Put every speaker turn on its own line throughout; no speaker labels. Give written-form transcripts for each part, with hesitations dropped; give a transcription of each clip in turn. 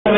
तो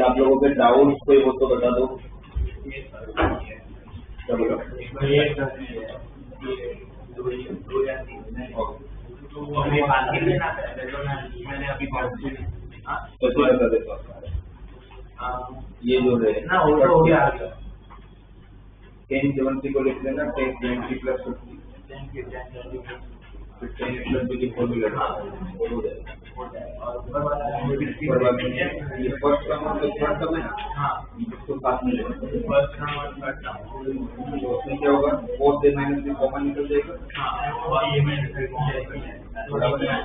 आप लोगों के डाउट कोई हो तो बता दो। ये जो है ना वो हो गया 1070 को लिख लेना 1020 प्लस 50 की फॉर्मूला ये फर्स्ट टर्म और थर्ड टर्म है ना। हाँ इसको साथ में लेना फर्स्ट टर्म और थर्ड टर्म तो उसमें क्या होगा 4 से माइनस में कॉमन निकल जाएगा। हाँ और ये माइनस बराबर है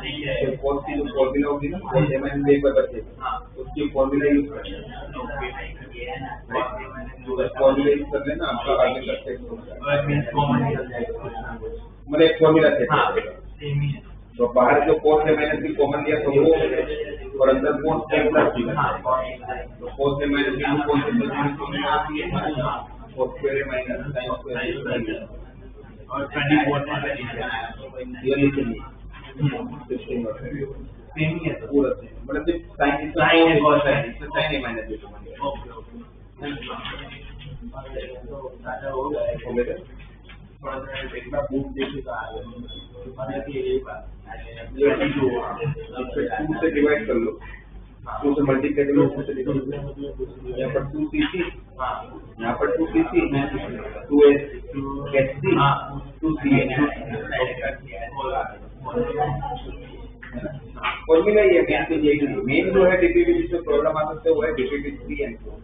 4 की जो फॉर्मूला होगी ना 4 से माइनस एक बार बचेगा। हाँ उसकी फॉर्मूला यूज करना फॉर्मूला यूज कर लेना आपका आगे का टेक्स्ट कॉमन निकल जाएगा मतलब एक फॉर्मूला से। तो बाहर जो 4 से माइनस भी कॉमन लिया तो वो और अंदर 4 से प्लस भी तो 4 से माइनस भी कौन से और स्क्वायर माइनस साइन स्क्वायर और 24 ये नीचे नहीं सेम ही है पूरा मतलब सिर्फ साइन और साइन है माइनस भी ओके हो गया थोड़ा सा एक बार बुक देखिएगा मैंने कि यही बात ये 2 से डिवाइड कर लो 2 से मल्टीप्लाई कर लो 2 से डिवाइड यहाँ पर 2cc यहाँ पर 2cc 2sc 2ca फॉर्मूला ये मेन जो है डीपीटी जिसमें प्रॉब्लम आ सकता है वो है डीपीटी 3 एंड 4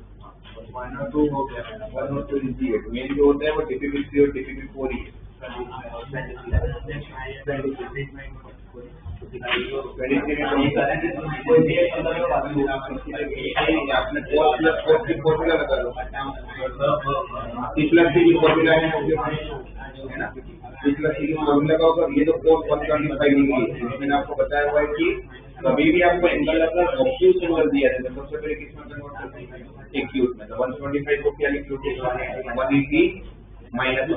1 और 2 हो गया 1 और 2 इजी है मेन जो होता है वो डीपीटी 3 और डीपीटी 4 ही है। आपने 4 प्लस 4 की फॉर्मूला लगा लो C प्लस की फॉर्मूला है ना C प्लस की फॉर्मूला का होगा ये तो कोर्स 125 डिग्री है। मैंने आपको बताया हुआ है कि कभी भी आपको एंगल अगर ऑब्ट्यूज एंगल दिया जाए तो सबसे पहले किसमें कन्वर्ट करते हैं एक्यूट में। तो 125 को क्या लिख लो 180 माइनस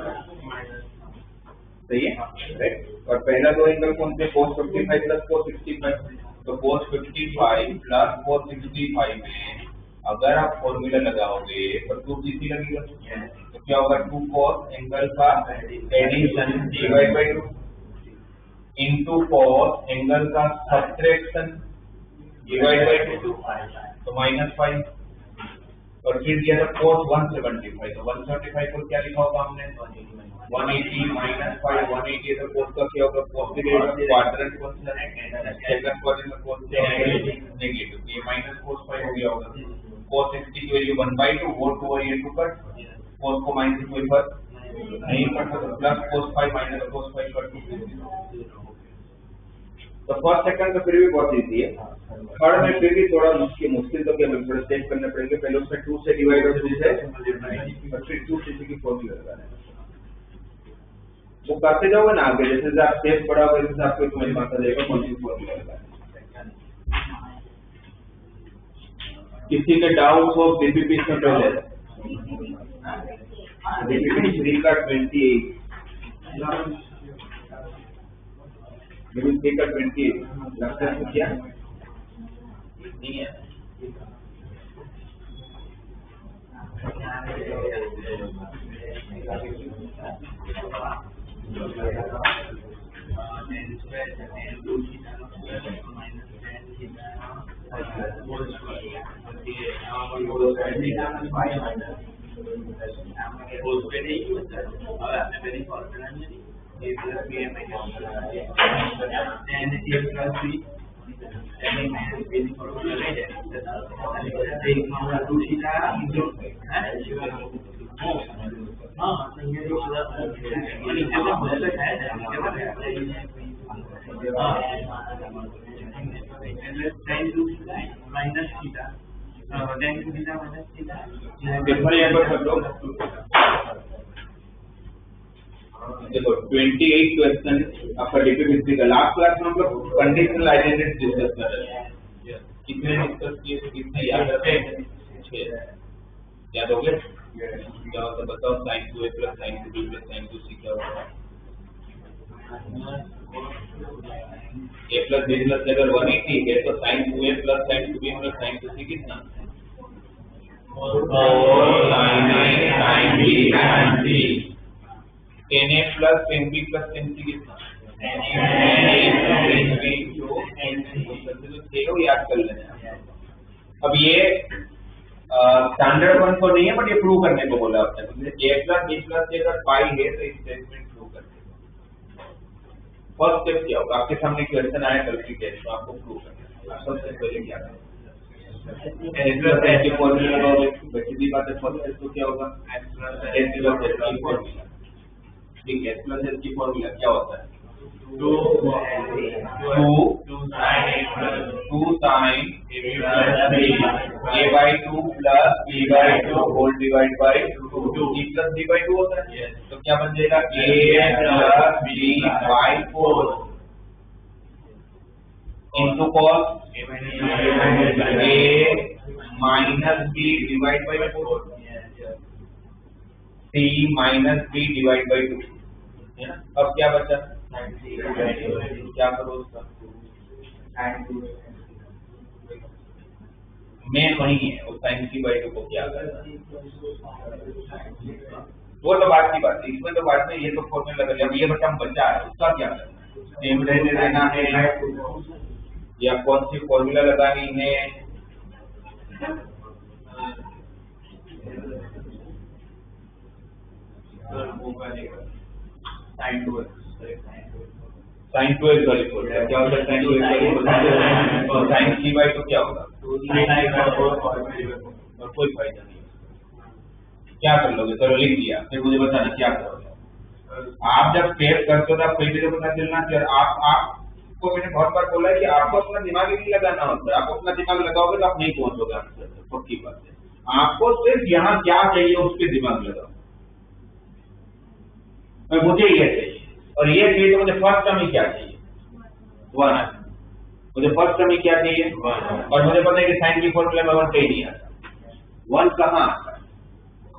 सही है राइट। और पहला दो एंगल कौन से cos 55 प्लस cos 65 तो cos 55 प्लस cos 65 में अगर आप फॉर्मूला लगाओगे तो 2cc लगेगा तो क्या होगा 2 cos एंगल का addition divide by 2 into cos angle का सब्ट्रैक्शन डिवाइड बाय 2 तो -5 और फिर दिया था cos 175 तो 175 को क्या लिखा होगा हमने 180 माइनस 5 180 तो cos का क्या होगा cos की क्वाड्रेंट क्वेश्चन है सेकंड क्वाड्रेंट में cos नेगेटिव तो ये माइनस cos 5 हो गया होगा cos 60 की वैल्यू 1/2 वो 2 और ये 2 कट cos को माइनस कोई पर नहीं कर सकता plus cos 5 minus cos 5 cut तो फर्स्ट सेकंड तो फिर भी बहुत इजी है। थर्ड में फिर भी थोड़ा मुश्किल तो क्या थोड़ा स्टेप करने पड़ेंगे। पहले उसमें 2 से डिवाइड और 2 से और फिर 2cc की फॉर्मूला लगाना है वो करते जाओगे ना आगे जैसे आप स्टेप बढ़ाओगे जैसे आपको समझ में आता जाएगा कौन सी फॉर्मूला लगाना है। किसी के डाउट हो डीपीपी से पहले डीपीपी 3 का 28 डीपीपी 3 का 28 लगता है क्या नहीं है देखो 28 क्वेश्चन आपका डीपीपीसी का लास्ट क्लास में हम लोग कंडीशनल आइडेंटिटी डिस्कस कर रहे हैं। कितने डिस्कस किए थे, कितने याद रखे? 6 याद हो गए? क्या होता है बताओ? sin 2a plus sin 2b plus sin 2c क्या होता है? a plus b plus अगर 180 है तो sin 2a plus sin 2b plus sin 2c कितना? 4 sin a sin b sin c 10a plus 10b plus 10c कितना? 10b to 10c तो याद कर लेना। अब ये स्टैंडर्ड वन तो नहीं है बट ये प्रूव करने को बोला आपने। a plus b plus c अगर पाई है तो स्टेटमेंट प्रूव करने को। फर्स्ट स्टेप क्या होगा? आपके सामने क्वेश्चन आया कल की टेस्ट में, आपको प्रूव करना है। सबसे पहले क्या करें? की फॉर्मूला लगाओगे। बची बात है, फर्स्ट स्टेप तो क्या होगा? s plus s की फॉर्मूला। ठीक है, s plus s की फॉर्मूला क्या होता है? 2 sin a by 2 plus b by 2 whole divide by 2 b plus b by 2 होता है। तो क्या बन जाएगा? a plus b by 4 into cos a minus b divide by 4 c minus b divide by 2 है ना। अब क्या बचा? क्या करो उसका? मेन वही है, और sin c by 2 को क्या करना? वो तो बात की बात है, इसमें तो बात नहीं। ये तो फॉर्मूला लगा लिया। अब ये बच्चा बचा है, उसका क्या करना? सेम रहने देना है या कौन सी फॉर्मूला लगानी है? sin 2x वाली फॉर्मूला क्या होता है? sin 2x वाली sin c by 2 क्या होगा? और कोई फायदा नहीं। क्या कर लोगे? चलो लिख दिया, फिर मुझे बताना क्या करोगे। आप जब स्टेप करते हो तो आप पहले तो पता चलना चाहिए। आपको मैंने बहुत बार बोला है कि आपको अपना दिमाग ही नहीं लगाना होता है। आप अपना दिमाग लगाओगे तो आप नहीं पहुंचोगे आंसर तक, पक्की बात है। आपको सिर्फ यहाँ क्या चाहिए उसके दिमाग लगाओ। मुझे ये चाहिए और ये चाहिए तो मुझे फर्स्ट टर्म ही क्या चाहिए? 1। मुझे फर्स्ट टर्म ही क्या चाहिए? 1। और मुझे पता है कि साइन की फॉर्मूला में 1 कहीं नहीं आता। 1 कहाँ आता है?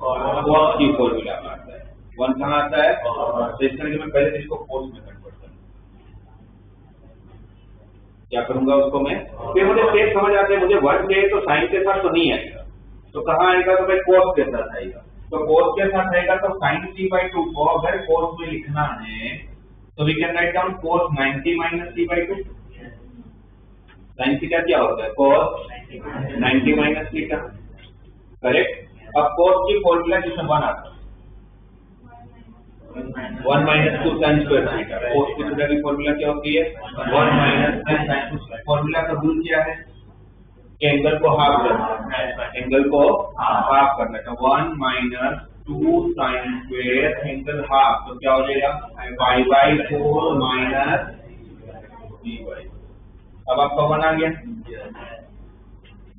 cos की फॉर्मूला में आता है। 1 कहाँ आता है? तो इस तरह के मैं पहले इसको cos में कन्वर्ट करूंगा। क्या करूंगा उसको मैं? फिर मुझे स्टेप समझ आते हैं। मुझे 1 चाहिए तो साइन के साथ तो नहीं आएगा, तो कहाँ आएगा? तो भाई cos के साथ आएगा। तो cos के साथ आएगा तो sin c by 2 को अगर cos में लिखना है तो we can write down cos 90 minus c by 2। sin c क्या होता है? cos 90 minus theta, correct. अब cos की फॉर्मूला जिसमें 1 आता है 1 minus 2 sin square theta. cos की थीटा की फॉर्मूला क्या होती है? 1 minus 2 sin square। फॉर्मूला का रूल क्या है? एंगल को हाफ करना है। एंगल को हाफ करना है। 1 minus 2 sin square angle half, तो क्या हो जाएगा? pi by 4 minus b by। अब आपका 1 आ गया।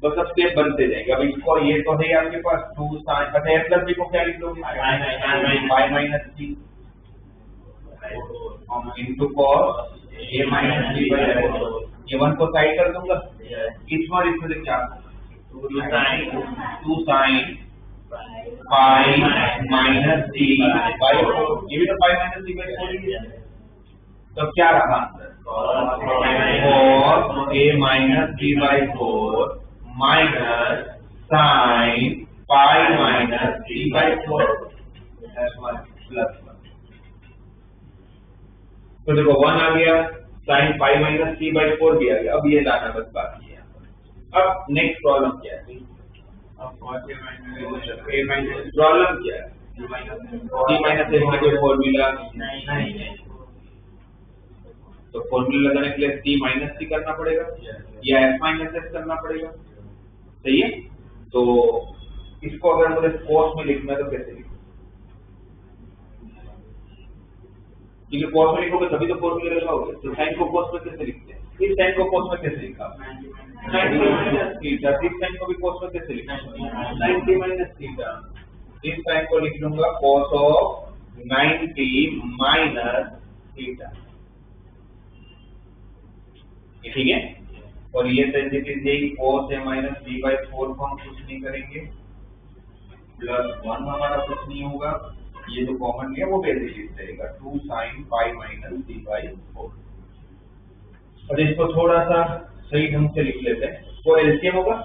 बस अब स्टेप बनते जाएंगे। अब इसको ये तो है आपके पास 2 sin, अच्छा a plus b को क्या लिख लोगे? pi minus c into cos a minus b by 4। ये 1 को साइड कर दूंगा। इस बार इसमें से क्या? 2 sin pi minus c by 4। ये भी तो pi minus c by 4 ही है। तो क्या रहा answer? cos a minus b by 4 minus sine pi minus b by 4 plus 1। तो देखो 1 आ गया, sine pi minus c by 4 भी आ गया। अब ये लाना बस बाकी है। अब नेक्स्ट प्रॉब्लम क्या है? प्रॉब्लम क्या है? c माइनस a का कोई फॉर्मूला नहीं। तो फॉर्मूला लगाने के लिए c माइनस c करना पड़ेगा या f माइनस s करना पड़ेगा। सही है? तो इसको अगर मुझे cos में लिखना है तो कैसे लिखूं? क्योंकि cos में लिखोगे तभी तो फॉर्मूला लगाओगे। तो sin को cos में कैसे लिखते हैं? इस sin को cos में कैसे लिखा? 90 माइनस थीटा। इस sin को भी cos में कैसे लिखा? 90 माइनस थीटा। इस sin को लिख लूंगा cos ऑफ 90 माइनस थीटा। ठीक है? और ये सेंसिटिव यही cos a minus b by 4 को हम कुछ नहीं करेंगे, प्लस 1 हमारा कुछ नहीं होगा। ये जो कॉमन लिया वो बेसिक रहेगा 2 sin pi minus b by 4। और इसको थोड़ा सा सही ढंग से लिख लेते हैं। वो एलसीएम होगा,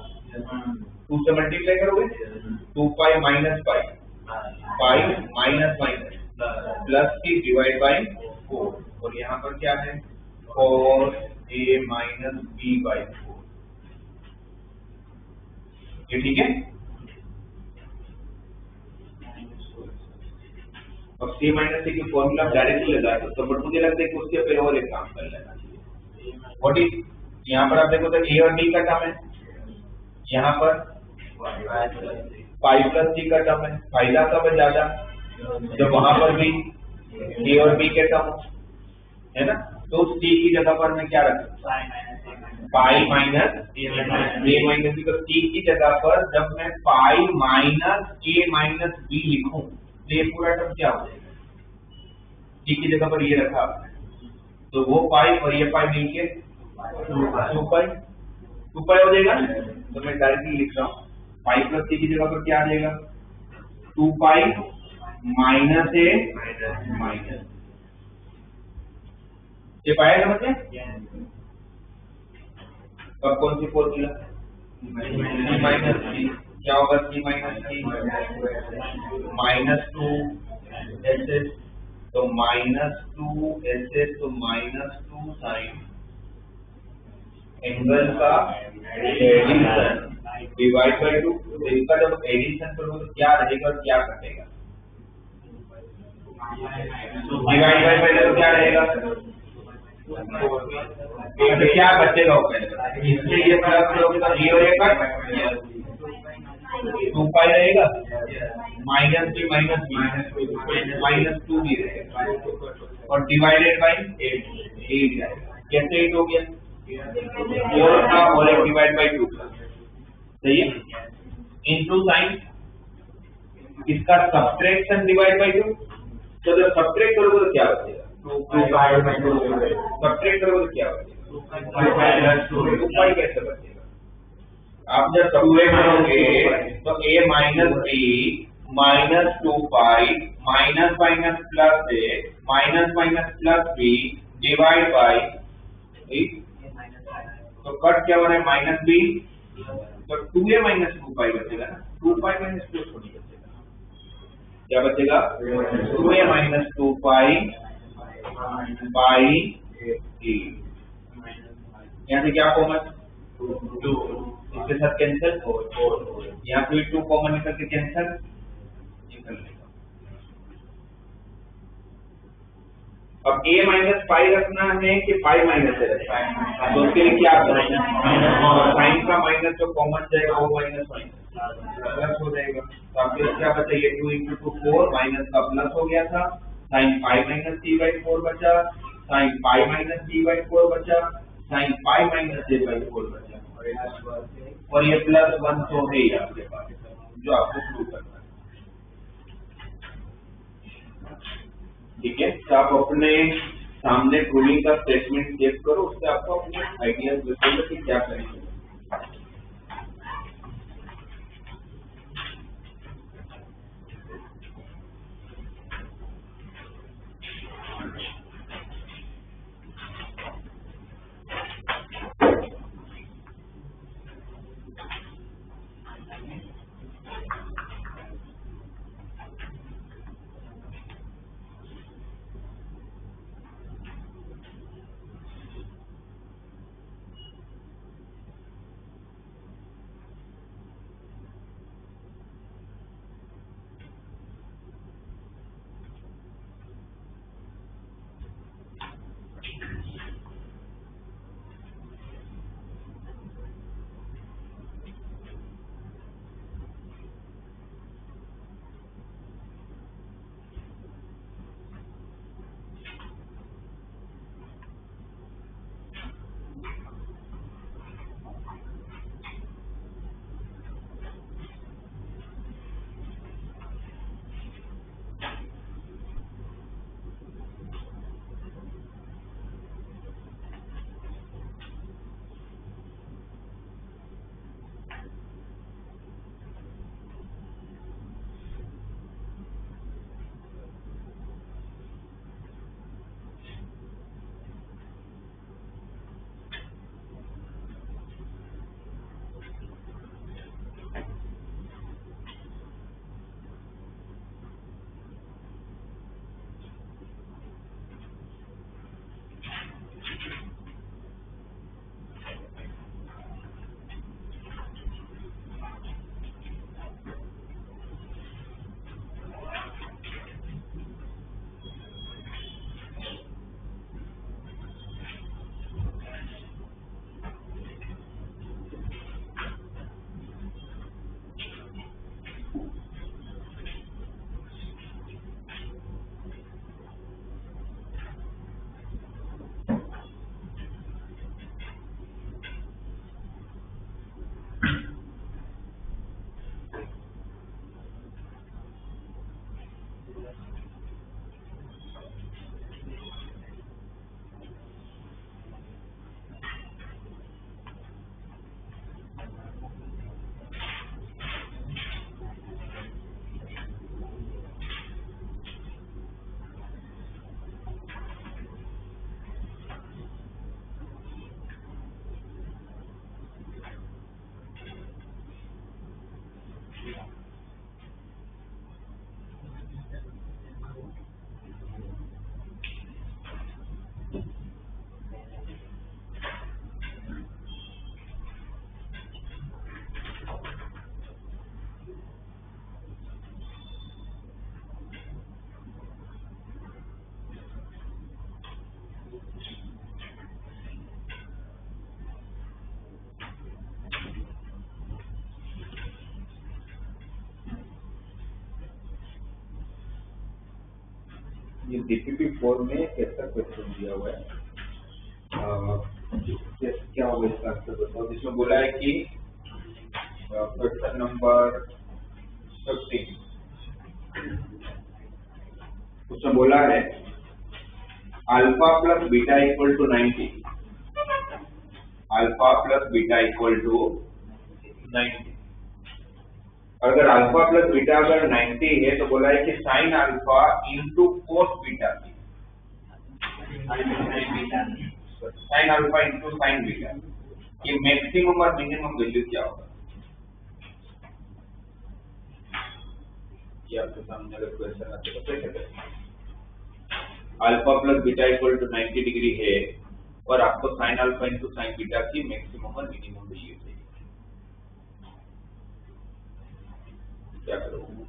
2 से मल्टीप्लाई करोगे 2 pi minus pi, pi minus minus plus की डिवाइड बाई 4। और यहाँ पर क्या है? cos a minus b by 4। ये ठीक है? अब c माइनस a की फॉर्मूला डायरेक्टली लगा दो, तो बट मुझे लगता है कि उसके पे और एक काम कर लेना चाहिए। व्हाट इज, यहाँ पर आप देखो तो a और b का टर्म है, यहाँ पर पाई प्लस c का टर्म है। फायदा कब है ज्यादा? जब वहां पर भी a और b के टर्म है ना। तो c की जगह पर मैं क्या रखूं? Pi minus a minus b। तो c की जगह पर जब मैं pi minus a minus b लिखूं तो ये पूरा टर्म क्या हो जाएगा? c की जगह पर ये रखा आपने, तो वो पाई और ये पाई मिलके 2 पाई हो जाएगा। तो मैं डायरेक्टली लिख रहा हूँ पाई प्लस c की जगह पर क्या आ जाएगा? 2 पाई माइनस a माइनस। ये पाया समझ में? अब कौन सी फॉर्मूला? c minus c। क्या होगा c minus c? Minus 2 S. तो माइनस 2 एस तो माइनस 2 साइन एंगल का एडिशन डिवाइड बाई 2। तो इसका जब एडिशन करोगे तो क्या रहेगा और क्या कटेगा? डिवाइड बाई पहले तो क्या रहेगा? तो क्या बचेगा वो पहले? इससे ये प्लस करोगे तो ये और ये कट 2 पाई रहेगा, माइनस b माइनस 2 भी रहेगा और डिवाइडेड बाई 8 जाएगा। कैसे 8 हो गया? 4 का और 1 डिवाइड बाई 2 का। सही है? इनटू साइन इसका सब्ट्रैक्शन डिवाइड बाई 2। तो जब सब्ट्रैक्ट करोगे तो क्या बचेगा? सब्ट्रैक्ट करोगे तो क्या बचेगा? 2 पाई कैसे बचेगा? आप जब सब्ट्रैक्ट करोगे तो a minus b minus 2 pi minus minus plus a minus minus plus b divide by, तो कट क्या हो रहा है? Minus b। तो 2a माइनस 2 पाई बचेगा ना। 2 पाई माइनस 2 थोड़ी बचेगा। क्या बचेगा? 2a minus 2 pi by 8। यहाँ से क्या कॉमन? 2। इसके साथ कैंसिल, यहाँ पे 2 कॉमन निकल के कैंसिल निकल लेगा। अब a माइनस पाई रखना है कि पाई माइनस से रखना है? तो उसके लिए क्या करना है? साइन का माइनस जो कॉमन जाएगा वो माइनस प्लस हो जाएगा। तो आपके क्या बचेगा? 2 इंटू 2 4 माइनस का प्लस हो गया था, sine pi minus c by 4 बचा, sine pi minus c by 4 बचा, sine pi minus c by 4 बचा और ये प्लस 1 तो है ही आपके पास जो आपको प्रूव करना है। ठीक है? तो आप अपने सामने प्रूविंग का स्टेटमेंट चेक करो, उससे आपको अपने आइडियाज बताइए कि क्या करेंगे। ये DPP 4 में कैसा क्वेश्चन दिया हुआ है, क्या होगा इसका आंसर बताओ। जिसमें बोला है कि क्वेश्चन नंबर 15, उसमें बोला है alpha plus beta equal to 90, alpha plus beta equal to 90। अगर अल्फा प्लस बीटा अगर 90 है तो बोला है कि sign alpha into cos beta, sign alpha into sine beta की मैक्सिमम और मिनिमम वैल्यू क्या होगा। ये आपके सामने अगर क्वेश्चन आते तो कैसे करेंगे। Alpha plus beta equal to 90 degree है और आपको sine alpha into sine beta की मैक्सिमम और मिनिमम वैल्यू चाहिए, क्या करोगे।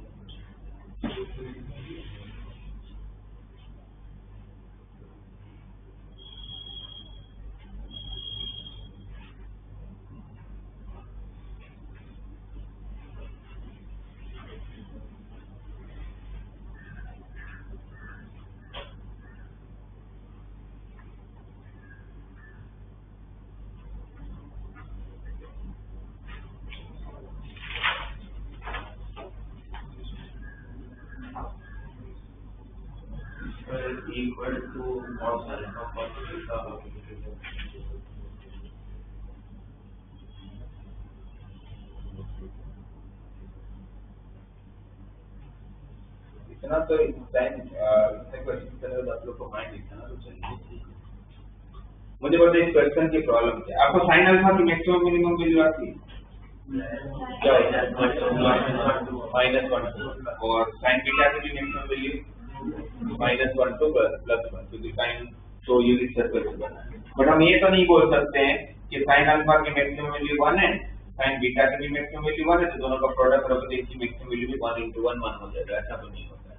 equal to cos alpha cos beta।
इतना तो टाइम इतने क्वेश्चन करने बाद आप लोग को माइंड इतना तो चलिए। मुझे बताइए इस क्वेश्चन की प्रॉब्लम क्या है। आपको साइन अल्फा की मैक्सिमम मिनिमम वैल्यू आती है क्या होता है -1 और साइन बीटा की भी मैक्सिमम वैल्यू -1 to +1 क्योंकि साइन तो यूनिट सर्कल से बना है। बट हम ये तो नहीं बोल सकते हैं कि साइन अल्फा की मैक्सिमम वैल्यू 1 है, साइन बीटा की भी मैक्सिमम वैल्यू 1 है, तो दोनों का प्रोडक्ट रख दें इसकी मैक्सिमम वैल्यू भी 1 × 1 हो जाएगा, ऐसा तो नहीं होता है।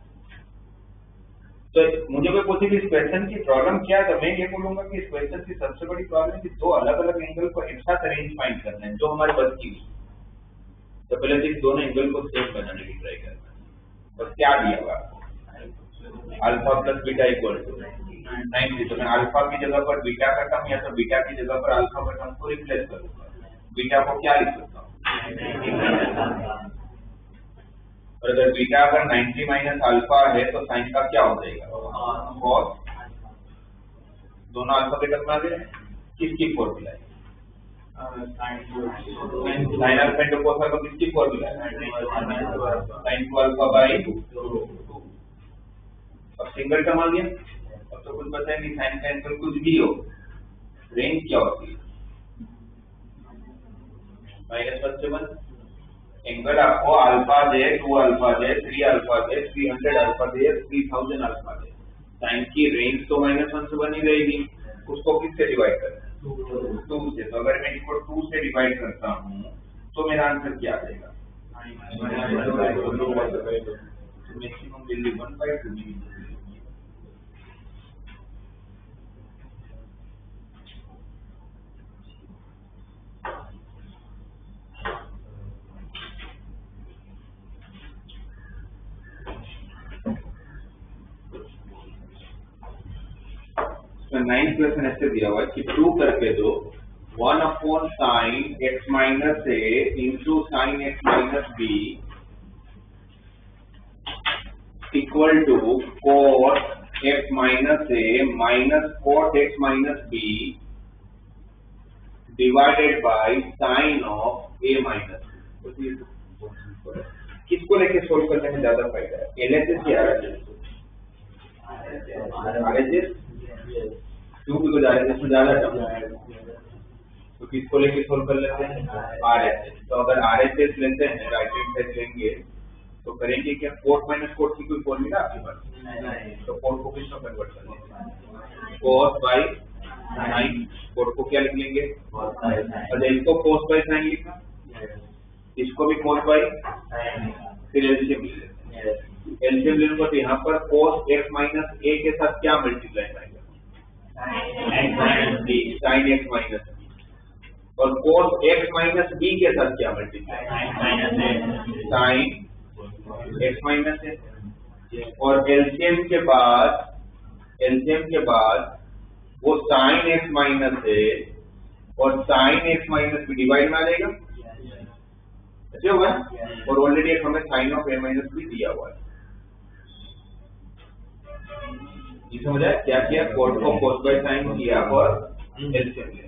तो मुझे कोई पूछे कि इस क्वेश्चन की प्रॉब्लम क्या है, तो मैं ये बोलूंगा कि इस क्वेश्चन की सबसे बड़ी प्रॉब्लम है कि दो अलग अलग एंगल को एक साथ अरेंज फाइंड करना है जो हमारे बस की। तो पहले तो इस दोनों एंगल को सेम बनाने की ट्राई करना है। और क्या दिया हुआ alpha plus beta equal to 90, तो मैं अल्फा की जगह पर बीटा का टर्म या तो बीटा की जगह पर अल्फा का टर्म को रिप्लेस करूंगा। बीटा को क्या लिख सकता हूँ, और अगर बीटा अगर 90 माइनस अल्फा है तो साइन का क्या हो जाएगा कॉस। दोनों अल्फा के टर्म आ गए, किसकी फॉर्मूला है sign alpha into cos alpha, किसकी फॉर्मूला है साइन टू अल्फा बाई 2। अब सिंगल टर्म आ गया। अब तो कुछ बताया नहीं, साइन का एंगल कुछ भी हो रेंज क्या होती है -1 से 1। एंगल आपको अल्फा दे, 2 अल्फा दे, 3 अल्फा दे, 300 अल्फा दे, 3000 अल्फा दे, साइन की रेंज तो -1 से 1 ही रहेगी। उसको किससे डिवाइड करना है 2 से। तो अगर मैं इसको 2 से डिवाइड करता हूँ तो मेरा आंसर क्या आ जाएगा मैक्सिमम वैल्यू 1/2। नाइन्थ क्वेश्चन ऐसे दिया हुआ है कि प्रूव करके दो 1/sin x minus a into sine x minus b equal to cos x minus a minus cos x minus b divided by sine of a minus b। किसको लेके solve करने में ज्यादा फायदा है, LHS या RHS? क्यों भी RHS में ज्यादा टर्म है, तो किसको लेके सोल्व कर लेते हैं RHS। तो अगर RHS लेते हैं राइट हैंड साइड लेंगे तो करेंगे क्या, कोट माइनस कोट की कोई फॉर्मूला आपके पास, तो कोट को किसमें कन्वर्ट कर लेंगे cos बाय साइन। कोट को क्या लिख लेंगे और इसको cos बाय साइन लिखा, इसको भी cos बाय फिर एलसीएम ले लेते हैं। एलसीएम लेने पर यहाँ पर cos x माइनस a के साथ क्या मल्टीप्लाई करेंगे साइन x माइनस b, और cos x माइनस b के साथ क्या multiply sine x minus a, और एलसीएम के बाद एलसीएम के बाद वो साइन एक्स माइनस है और साइन एक्स माइनस भी डिवाइड में आ जाएगा, ऐसे होगा। और ऑलरेडी एक हमें साइन ऑफ ए माइनस भी दिया हुआ है। ये समझ आया क्या किया, कोट को कोस बाय साइन किया और एलसीएम लिया।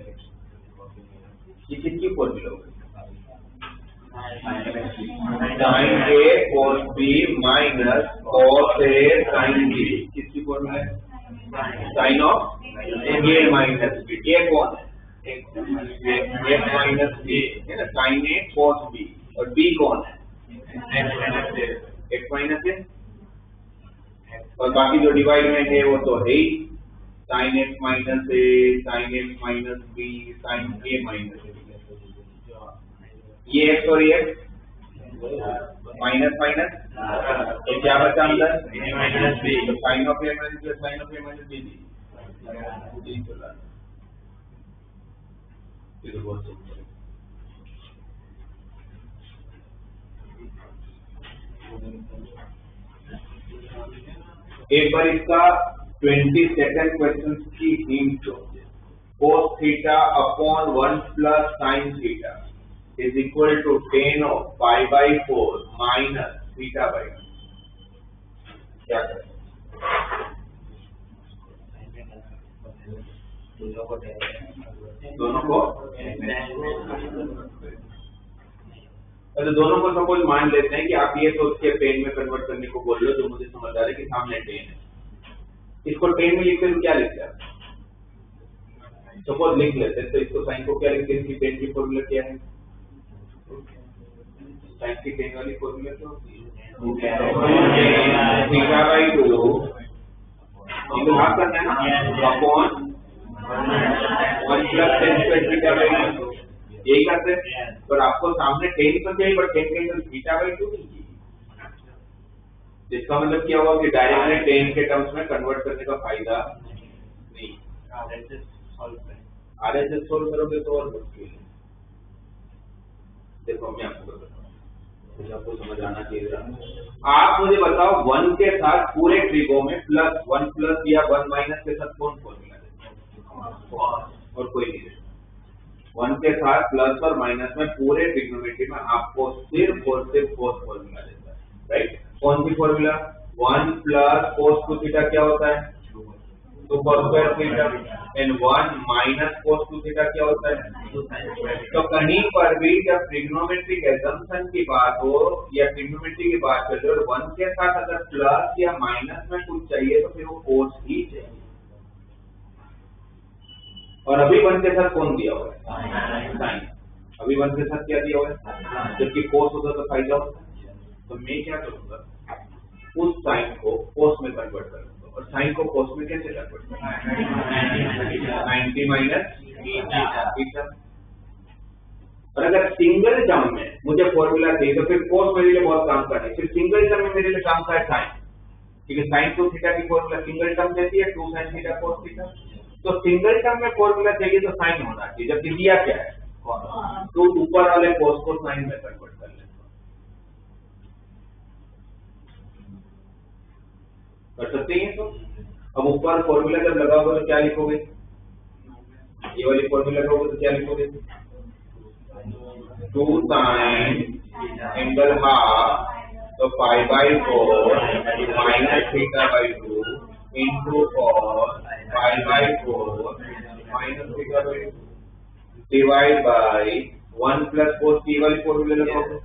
ये किसकी फॉर्मूला होगी, sine A cos B minus cos A sine B. किसकी फॉर्मूला है, sine of A minus B. A कौन है, एक्स माइनस बी है ना, साइन ए कोस बी। और बी कौन है, एक्स माइनस ए। और बाकी जो डिवाइड में है वो तो है ही, sine x minus A, sine x minus B, sine A minus B. ये एक्स और ये माइनस माइनस, ये क्या बचा अंदर, माइनस बी। तो sine of A minus B, sine of A minus B दी। एक बार इसका 22nd क्वेश्चन की हिंट दो। cos theta upon 1 plus sine theta is equal to tan of pi by 4 minus theta by 2। क्या करें, दोनों को तो दोनों को सपोज मान लेते हैं कि आप ये सोच के टेन में कन्वर्ट करने को बोल रहे हो, जो मुझे समझ आ रहा है कि सामने टेन है। इसको टेन में लिखते हैं, क्या लिखते हैं, सपोज लिख लेते हैं। तो इसको साइन को क्या लिखते हैं, इसकी टेन की फॉर्मूला क्या है, साइन की टेन वाली फॉर्मूला तो थीटा बाई 2 इनको भाग करना है ना, upon 1 plus tan square theta by 2। यही करते हैं। पर आपको सामने टेन तो चाहिए, बट टेन के अंदर थीटा बाई 2 नहीं चाहिए। इसका मतलब क्या हुआ कि डायरेक्टली टेन के टर्म्स में कन्वर्ट करने का फायदा नहीं। आरएचएस सोल्व करोगे तो और मुश्किल है। देखो मैं आपको बताता हूँ, मुझे आपको समझ आना चाहिए। आप मुझे बताओ 1 के साथ पूरे ट्रिगो में प्लस 1 प्लस या 1 माइनस के साथ कौन फॉर्मूला देता है, और कोई नहीं देता। 1 के साथ प्लस और माइनस में पूरे ट्रिग्नोमेट्री में आपको सिर्फ और सिर्फ कोस फॉर्मूला देता है, राइट। कौन सी formula, 1 plus cos two theta क्या होता है, 2 cos square theta, and 1 minus cos two theta क्या होता है, 2 sin स्क्वायर। तो कहीं पर भी जब ट्रिग्नोमेट्रिक असम्पशन की बात हो या ट्रिग्नोमेट्री की बात कर रहे हो, 1 के साथ अगर प्लस या माइनस में कुछ चाहिए तो फिर वो कोस ही चाहिए। और अभी 1 के साथ कौन दिया हुआ है, साइन। अभी 1 के साथ क्या दिया हुआ है, जबकि कोस होता तो फायदा होता। तो मैं क्या करूंगा, उस साइन को कोस में कन्वर्ट कर दूंगा। और साइन को कोस में कैसे कन्वर्ट करूंगा, 90 माइनस थीटा। और अगर सिंगल टर्म में मुझे फॉर्मूला चाहिए तो फिर कोस मेरे लिए बहुत काम का है। फिर सिंगल टर्म में मेरे लिए काम का है साइन, क्योंकि साइन टू थीटा की फॉर्मूला सिंगल टर्म देती है 2 sin थीटा कोस थीटा। तो सिंगल टर्म में फॉर्मूला चाहिए तो साइन होना चाहिए, जबकि दिया क्या है, तो ऊपर वाले कोस को साइन में कन्वर्ट कर लेते कर सकते हैं। तो अब ऊपर फॉर्मूला जब लगाओगे तो क्या लिखोगे, ये वाली फॉर्मूला लगाओगे तो क्या लिखोगे, 2 sin एंगल हाफ तो pi by 4 minus theta by 2 into cos pi by 4 minus theta by 2 divide by 1 plus cos T वाली फॉर्मूला लगाओगे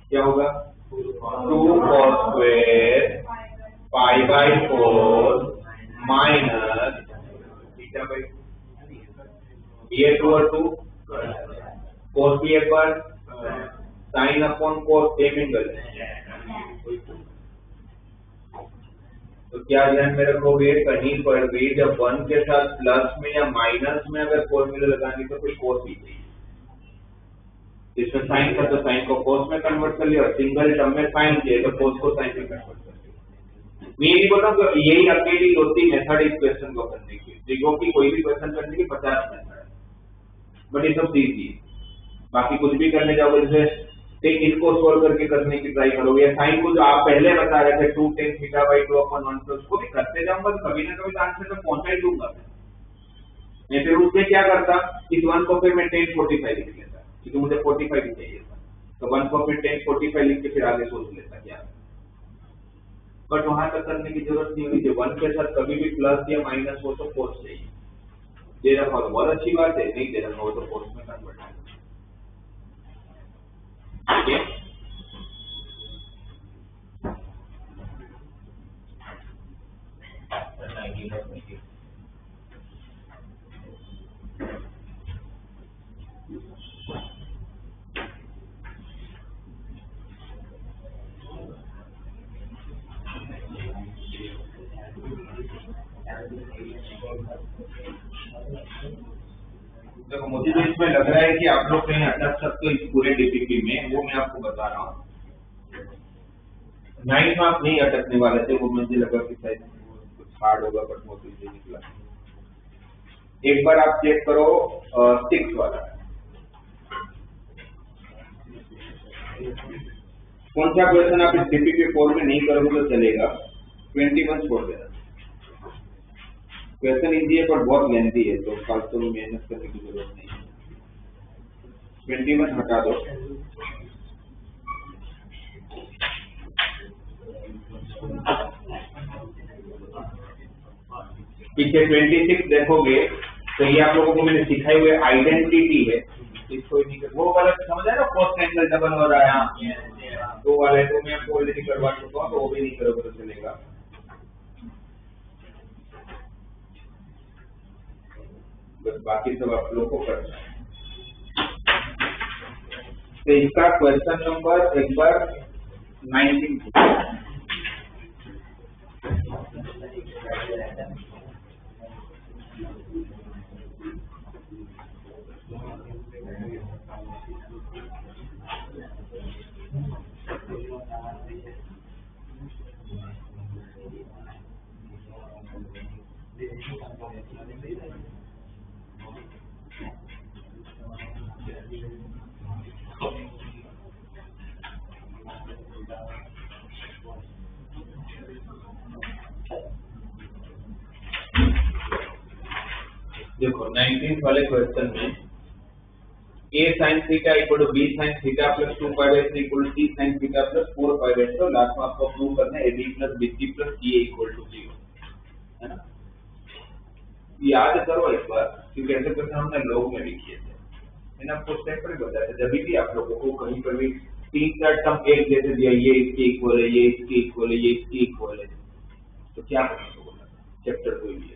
क्या होगा, 2 cos square pi by 4 minus theta by 2। ये 2 और 2 कोस की एक बार sine upon cos same angle. तो क्या ध्यान में रखोगे, कहीं पर भी जब 1 के साथ प्लस में या माइनस में अगर फॉर्मूला लगाने तो कोई कोस ही चाहिए। जिसमें साइन था तो साइन को कोस में कन्वर्ट कर लिया, और सिंगल टर्म में साइन चाहिए तो कोस को साइन में कन्वर्ट कर लिया। मैं ये बोल रहा हूँ कि यही अकेली होती मेथड इस क्वेश्चन को करने की। ट्रिगो की कोई भी क्वेश्चन करने की 50 मेथड है, बट ये सब सीधी है। बाकी कुछ भी करने जाओगे, जैसे तो इनको सोल्व करके करने की ट्राई करोगे। साइन को जो आप पहले बता रहे थे 2 tan theta by 2 upon 1 plus को भी करते जाऊंगा तो कभी ना कभी तो आंसर में पहुंचा ही दूंगा मैं। फिर उससे क्या करता, इस 1 को फिर मैं tan 45 लिख लेता क्योंकि मुझे 45 ही चाहिए था, तो 1 को फिर tan 45 लिख के फिर आगे सोच लेता क्या। बट वहां तक करने की जरूरत नहीं होगी, 1 के साथ कभी भी प्लस या माइनस हो तो कोस चाहिए। दे रखा हो तो बहुत अच्छी बात है, नहीं दे रखा हो तो कोस में कन्वर्ट है। ठीक है, देखो मुझे तो इसमें लग रहा है कि आप लोग कहीं अटक सकते हो इस पूरे डीपीपी में, वो मैं आपको बता रहा हूँ। 9 में आप नहीं अटकने वाले थे, वो मुझे लगा कि शायद कुछ हार्ड होगा, बट वो तो इजी निकला। एक बार आप चेक करो 6 वाला, कौन सा क्वेश्चन आप इस डीपीपी 4 में नहीं करोगे तो चलेगा। 21 छोड़ देना, क्वेश्चन इजी है पर बहुत लेंथी है, तो फालतू में मेहनत करने की जरूरत नहीं है। 21 हटा दो। पीछे 26 देखोगे तो ये आप लोगों को मैंने सिखाई हुई आइडेंटिटी है, इसको नहीं कर, वो वाला समझ आया ना, कोस एंगल डबल हो रहा है, वो वाले तो मैं आपको ऑलरेडी करवा चुका हूँ, तो वो भी नहीं करोगे तो चलेगा। बस बाकी सब आप लोग को करना है। तो इसका क्वेश्चन नंबर एक बार 19 देखो 19 वाले क्वेश्चन में a sin theta equal to b sin theta plus 2 pi by 3 equal to c sin theta plus 4 pi by 3, last में आपको प्रूव करना है ab plus bc plus ca equal to 0, है ना। याद करो एक बार, क्योंकि ऐसे क्वेश्चन हमने लॉग में भी किए थे, मैंने आपको स्टेप पर बताया था। जब भी आप लोगों को कहीं पर भी 3-4 टर्म एक जैसे दिया, ये इसके इक्वल है, ये इसके इक्वल है, ये इसके इक्वल है, तो क्या करना है बोला, चैप्टर कोई भी है,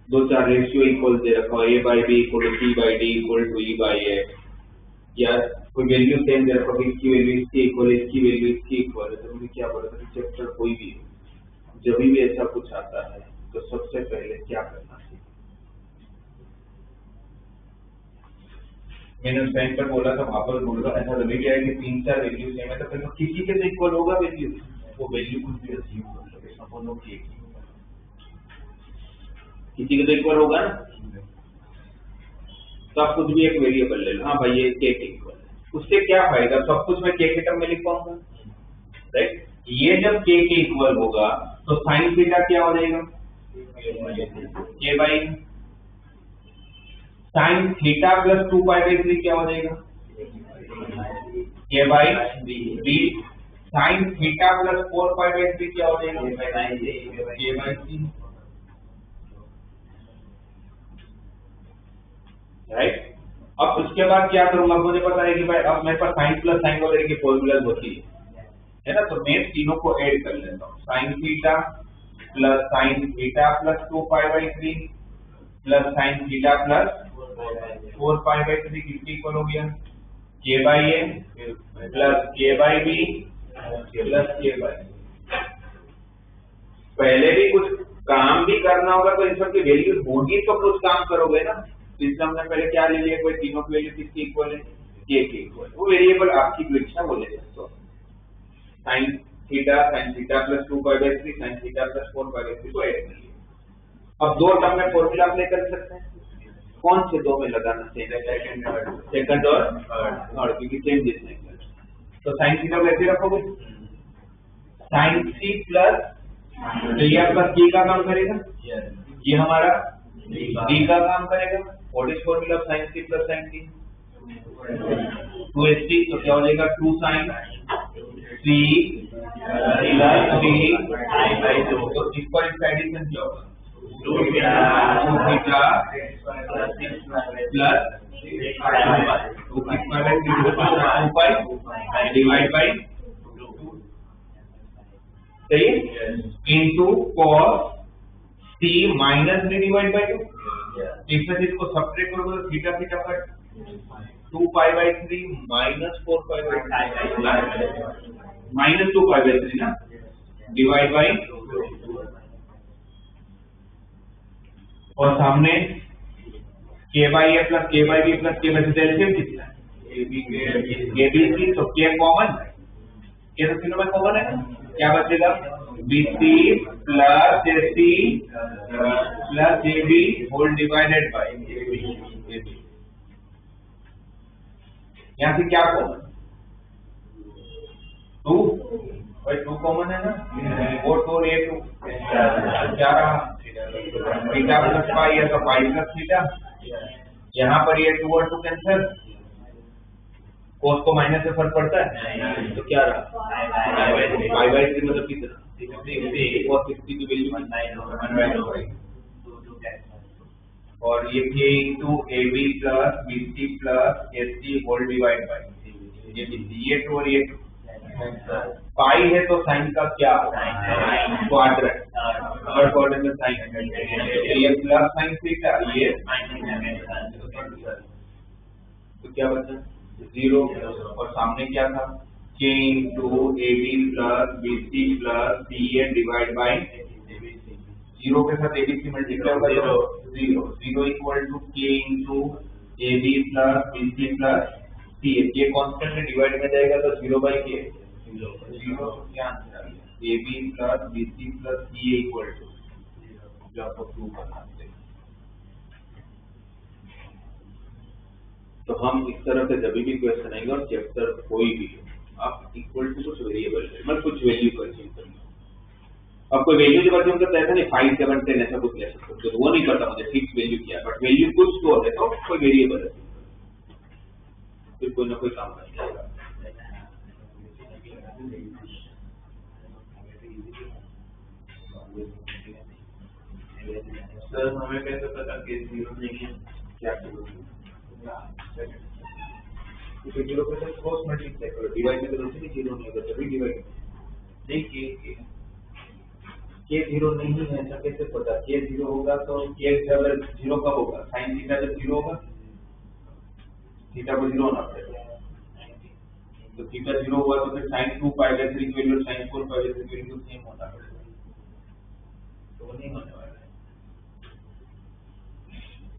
2-4 रेशियो इक्वल दे रखा है, a by B equal to c by D equal to e by a, या कोई वैल्यू सेम दे रखा है, इसकी वैल्यू इसकी इक्वल है, इसकी वैल्यू इसकी इक्वल है, तो मुझे क्या बोला था, चैप्टर कोई भी है, जब भी ऐसा कुछ आता है तो सबसे पहले क्या करना चाहिए। मैंने उस टाइम पर बोला था, वापस बोल रहा, ऐसा लगे क्या है कि 3-4 वैल्यू सेम है तो फिर किसी के तो इक्वल होगा वैल्यू, वो वैल्यू कुछ भी अज्यूम कर सके, सपोज कि किसी के तो इक्वल होगा ना, तो आप कुछ भी एक वेरिएबल ले लो, हाँ भाई ये के इक्वल है, उससे क्या फायदा, सब कुछ मैं के टर्म में लिख पाऊंगा, राइट। ये जब के इक्वल होगा तो साइन थीटा क्या हो जाएगा, k by sine theta plus 2 pi by 3 क्या हो जाएगा, k by B, sine theta plus 4 pi by 3 क्या हो जाएगा, के बाई सी, राइट। अब उसके बाद क्या करूंगा, मुझे पता है कि भाई अब मेरे पास साइन प्लस साइन वगैरह की फॉर्मूला होती है ना, तो मैं तीनों को ऐड कर लेता हूँ, sign theta plus 2 pi by 3 plus sine theta plus 4 pi by 3 किसके इक्वल हो गया, के बाई ए प्लस के बाई बी प्लस के बाई। पहले भी कुछ काम भी करना होगा तो इन सब की वैल्यू होगी तो कुछ काम करोगे ना, तो इसलिए हमने पहले क्या ले लिया, कोई तीनों की वैल्यू किसकी इक्वल है, के इक्वल, वो वेरिएबल आपकी इच्छा वो ले सकते हो, sign theta plus 2 pi by 3 sign theta plus 4 pi by 3 को ऐड कर लिया। अब दो टर्म में फॉर्मूला अप्लाई कर सकते हैं, कौन से दो में लगाना चाहिए? सेकंड और थर्ड, क्योंकि सेम डिस्टेंस है। तो साइन थीटा कैसे रखोगे? साइन सी प्लस, तो ये आपका सी का काम करेगा, ये हमारा डी का काम करेगा। What is formula of sine C plus sine C? 2st, तो क्या हो जाएगा? 2 sine C plus C by 2। तो इस पर इसका एडिशन क्या होगा? 2 theta plus 2 pi divide by, सही है, into cos C minus B divide by 2। इसमें से इसको सब्ट्रैक्ट करोगे तो theta theta cut, 2 pi by 3 minus 4 pi by 3 minus 2 pi by 3 ना, डिवाइड बाई, और सामने k by A plus k by B plus k by C, LCM कितना है? ए बी सी, तो k कॉमन, k तो तीनों में common है, क्या बचेगा? BC plus AC plus AB whole divided by AB। यहाँ से क्या कॉमन? 2 भाई, 2 कॉमन है ना, 4 4 A2 क्या रहा? थीटा प्लस पाई है तो पाई प्लस थीटा, यहाँ पर ये 2 और 2 कैंसिल, कोस को माइनस से फर्क पड़ता है, तो क्या रहा? पाई बाई 3 मतलब कितना? 60 और 60 की वैल्यू 1/2, और ये k into AB plus BC plus SC whole divide by ये 2 और ये 2 पाई है, तो साइन का क्या? क्वाड्रेंट, थर्ड क्वाड्रेंट में साइन, ये प्लस साइन थीटा, ये तो क्या बचा? 0, और सामने क्या था? k into AB plus BC plus CA divide by 0 के साथ ABC मल्टीप्लाई होगा, 0 equal to k into AB plus BC plus CA, k constant में डिवाइड में जाएगा तो 0 बाई k, 0, क्या आंसर आ गया? AB plus BC plus CA equal to, जो आपको प्रूव करना है। तो हम इस तरह से जब भी क्वेश्चन आएंगे और चैप्टर कोई भी आप इक्वल टू कुछ वेरिएबल मतलब कुछ वैल्यू को अचीव करेंगे। अब कोई वैल्यू जब अचीव करता है नहीं 5 7 10 ऐसा कुछ ले सकते हो, वो नहीं करता मुझे फिक्स वैल्यू क्या, बट वैल्यू कुछ तो है तो कोई वेरिएबल है, फिर कोई ना कोई काम कर जाएगा।
सर हमें कैसे पता कि 0 नहीं है?
क्या तो 0 के साथ क्रॉस मल्टीप्लाई करो, डिवाइड में तो वैसे भी 0 नहीं होगा, तभी डिवाइड नहीं, k 0 नहीं है, ऐसा कैसे पता? k 0 होगा तो k अगर 0 कब होगा? साइन थीटा जब 0 होगा, थीटा को 0 होना पड़ेगा, तो थीटा 0 हुआ तो फिर sin 2 पाई बाई 3 की वैल्यू sin 4 पाई बाई 3 की वैल्यू सेम होना पड़ेगा, तो वो नहीं होने वाला है।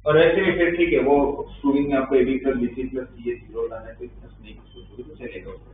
और वैसे भी फिर ठीक है, वो प्रूविंग में आपको AB plus BC plus CA 0 लाना है, तो इतना नहीं कुछ चलेगा उसको।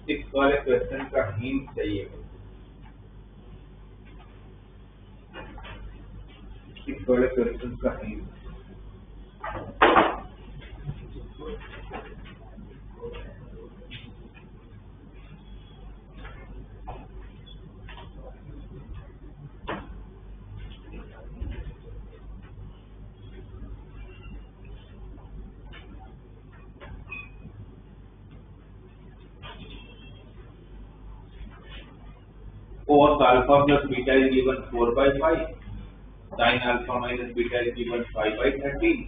6 वाले क्वेश्चन का हिंट चाहिए। 6 वाले क्वेश्चन का hint. Cos alpha plus beta is given 4/5. Sin alpha minus beta is given 5/13.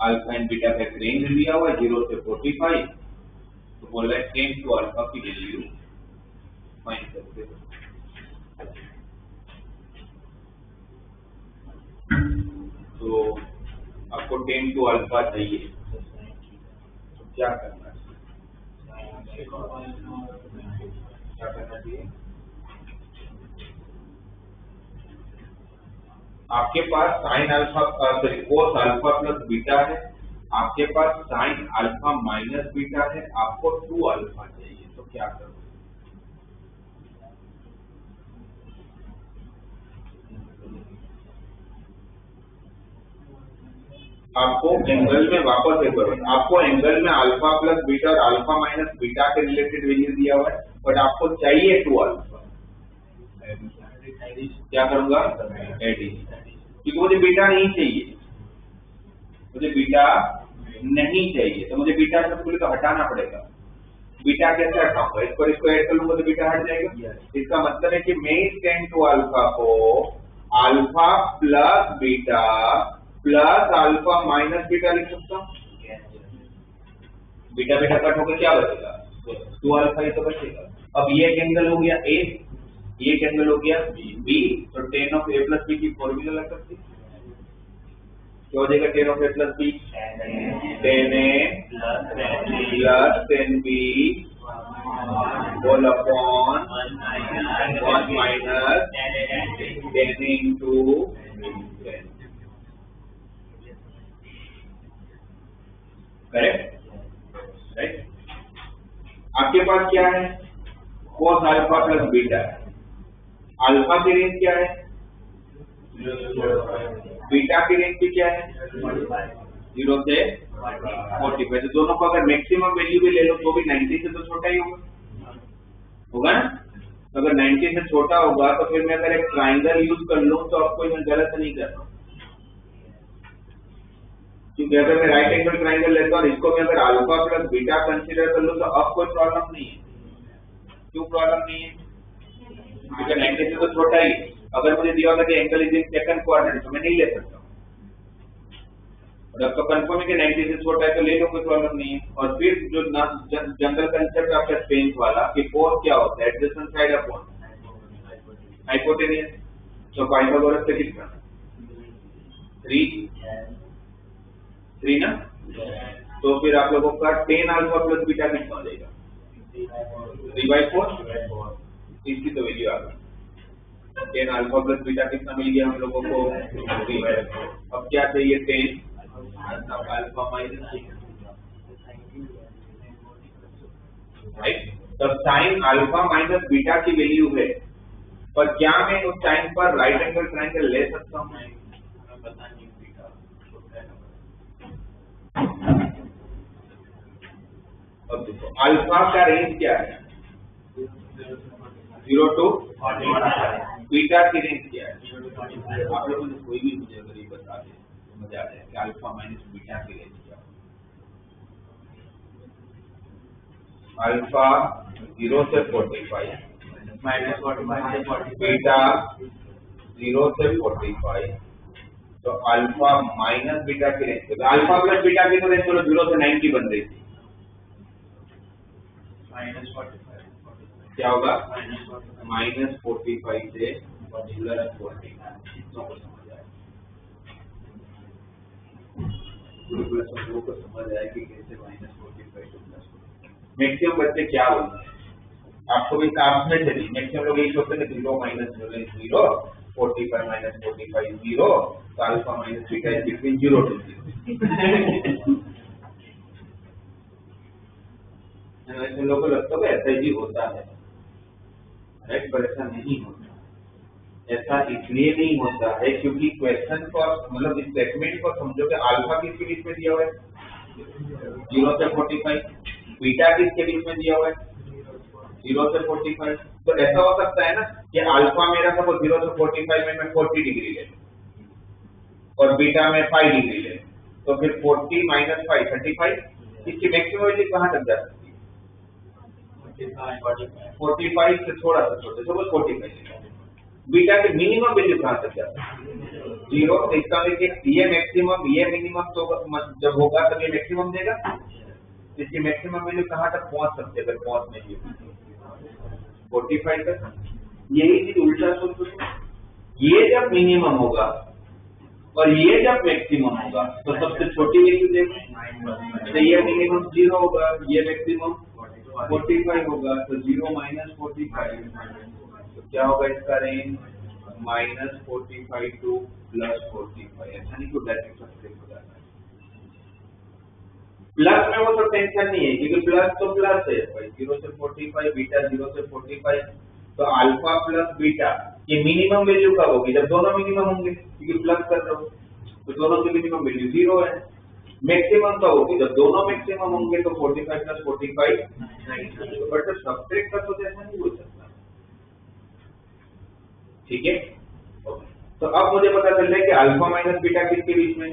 Alpha and beta का रेंज दिया हुआ है 0 से 45। तो बोल रहा है tan टू अल्फा की वैल्यू फाइंड करते हैं। तो आपको tan टू अल्फा चाहिए, तो क्या करना है? क्या करना चाहिए? आपके पास sine alpha sorry cos alpha plus beta है, आपके पास साइन अल्फा माइनस बीटा है, आपको 2 अल्फा चाहिए, तो क्या करोगे? आपको एंगल में वापस एक बार, आपको एंगल में अल्फा प्लस बीटा और अल्फा माइनस बीटा के रिलेटेड वैल्यू दिया हुआ है, बट आपको चाहिए 2 अल्फा। क्या करूंगा? एडिशन, क्योंकि मुझे बीटा नहीं चाहिए, मुझे बीटा नहीं चाहिए, तो मुझे बीटा से पूरी तो हटाना पड़ेगा। बीटा कैसे हटाऊंगा? इसको ऐड कर लूंगा तो बीटा हट जाएगा। इसका मतलब है कि मैं इस tan टू अल्फा को alpha plus beta plus alpha minus beta लिख सकता हूँ। बीटा बीटा कट होकर क्या बचेगा? 2 अल्फा ही तो बचेगा। अब ये एक एंगल हो गया ए, ये कैंगल हो गया बी, तो tan of a plus B की फॉर्मूला लग सकती है। क्या हो जाएगा tan of a plus B? tan a plus tan b whole upon 1 minus tan a into correct, right. आपके पास क्या है? cos अल्फा प्लस बीटा है। अल्फा की रेंज क्या है? बीटा की रेंज भी क्या है? 0 से 45। तो दोनों को अगर मैक्सिमम वैल्यू भी ले लो तो भी 90 से तो छोटा ही होगा ना? तो अगर 90 से छोटा होगा तो फिर मैं अगर एक ट्राइंगल यूज कर लूं तो आपको मैं गलत नहीं कर रहा हूं, क्योंकि अगर मैं राइट एंगल ट्राइंगल लेता हूं और इसको मैं अगर अल्फा प्लस बीटा कंसीडर कर लूं तो अब कोई प्रॉब्लम नहीं है। क्यों प्रॉब्लम नहीं है? क्योंकि 90 से तो छोटा ही। अगर मुझे दिया होता कि angle is in second quadrant तो मैं नहीं ले सकता, और अब तो कंफर्म है कि 90 से छोटा है तो ले लो, कोई प्रॉब्लम नहीं है। और फिर जो जनरल कंसेप्ट आपका स्ट्रेंथ वाला कि कोस क्या होता है? Adjacent side upon hypotenuse. तो पाइथागोरस से कितना? 3 ना? तो फिर आप लोगों का tan अल्फा प्लस बीटा कितना हो जाएगा? 3/4। इसकी तो वैल्यू आ गई। tan अल्फा प्लस बीटा कितना मिल गया हम लोगों को? 3/4। अब क्या चाहिए? tan alpha minus, right. तो साइन अल्फा माइनस बीटा की वैल्यू है, पर क्या मैं उस टाइम पर राइट एंगल ट्रायंगल ले सकता हूँ? अब देखो अल्फा का रेंज क्या है? 0 to 45। बीटा की रेंज क्या है? आप लोगों ने कोई भी मुझे अगर ये बता दे तो मजा आ जाए कि अल्फा माइनस बीटा की रेंज क्या है। अल्फा 0 से 45 माइनस 45, बीटा 0 से 45, तो अल्फा माइनस बीटा की रेंज, अल्फा प्लस बीटा की तो रेंज चलो 0 से 90 बन रही थी, क्या होगा? -45 से +40। समझ आए कि कैसे -45 से +40। मैक्सिमम बच्चे क्या बोलते हैं? आपको भी आप में चलिए, मैक्सिमम लोग यही सोचते हैं 0 - 0 45 - 45 0, तो alpha minus beta is between 0 to 0। ऐसे लोगों को लगता है ऐसा ही होता है, राइट, पर ऐसा नहीं होता। ऐसा इसलिए नहीं होता है क्योंकि क्वेश्चन को मतलब स्टेटमेंट को समझो कि अल्फा किसके बीच में दिया हुआ है 0 से 45, बीटा किसके बीच में दिया हुआ है 0 से 45। तो ऐसा हो सकता है ना कि अल्फा मेरा सपोज 0 से 45 में मैं 40 डिग्री ले और बीटा में 5 डिग्री ले, तो फिर 40 माइनस 5 35, इसकी मैक्सिमम वैल्यू कहाँ तक जा सकती है 45 से थोड़ा सा छोटे, सपोज 45। बीटा के मिनिमम वैल्यू कहाँ तक जाता है 0। तो इसका मतलब ये मैक्सिमम ये मिनिमम तो जब होगा तब ये मैक्सिमम देगा, इसकी मैक्सिमम वैल्यू कहाँ तक पहुंच सकते हैं, अगर पहुंचने की 45 तक। यही चीज उल्टा सोचो, ये जब मिनिमम होगा और ये जब मैक्सिमम होगा तो सबसे छोटी वैल्यू देगा, तो ये मिनिमम 0 होगा, ये मैक्सिमम 45 होगा, तो 0 माइनस 45, तो क्या होगा इसका रेंज -45 टू +45। ऐसा नहीं तो डायरेक्ट सब्सट्रैक्ट हो जाता है। प्लस में वो तो टेंशन नहीं है क्योंकि प्लस तो प्लस है भाई, 0 से 45 बीटा 0 से 45, तो अल्फा प्लस बीटा ये मिनिमम वैल्यू कब होगी जब दोनों मिनिमम होंगे, क्योंकि प्लस कर रहे हो तो दोनों की मिनिमम वैल्यू 0 है। मैक्सिमम कब होगी जब दोनों मैक्सिमम होंगे, तो 45 + 45 90। बट सब्ट्रैक्ट का तो जैसा नहीं हो सकता, ठीक है। तो अब मुझे पता चल रहा है कि अल्फा माइनस बीटा किसके बीच में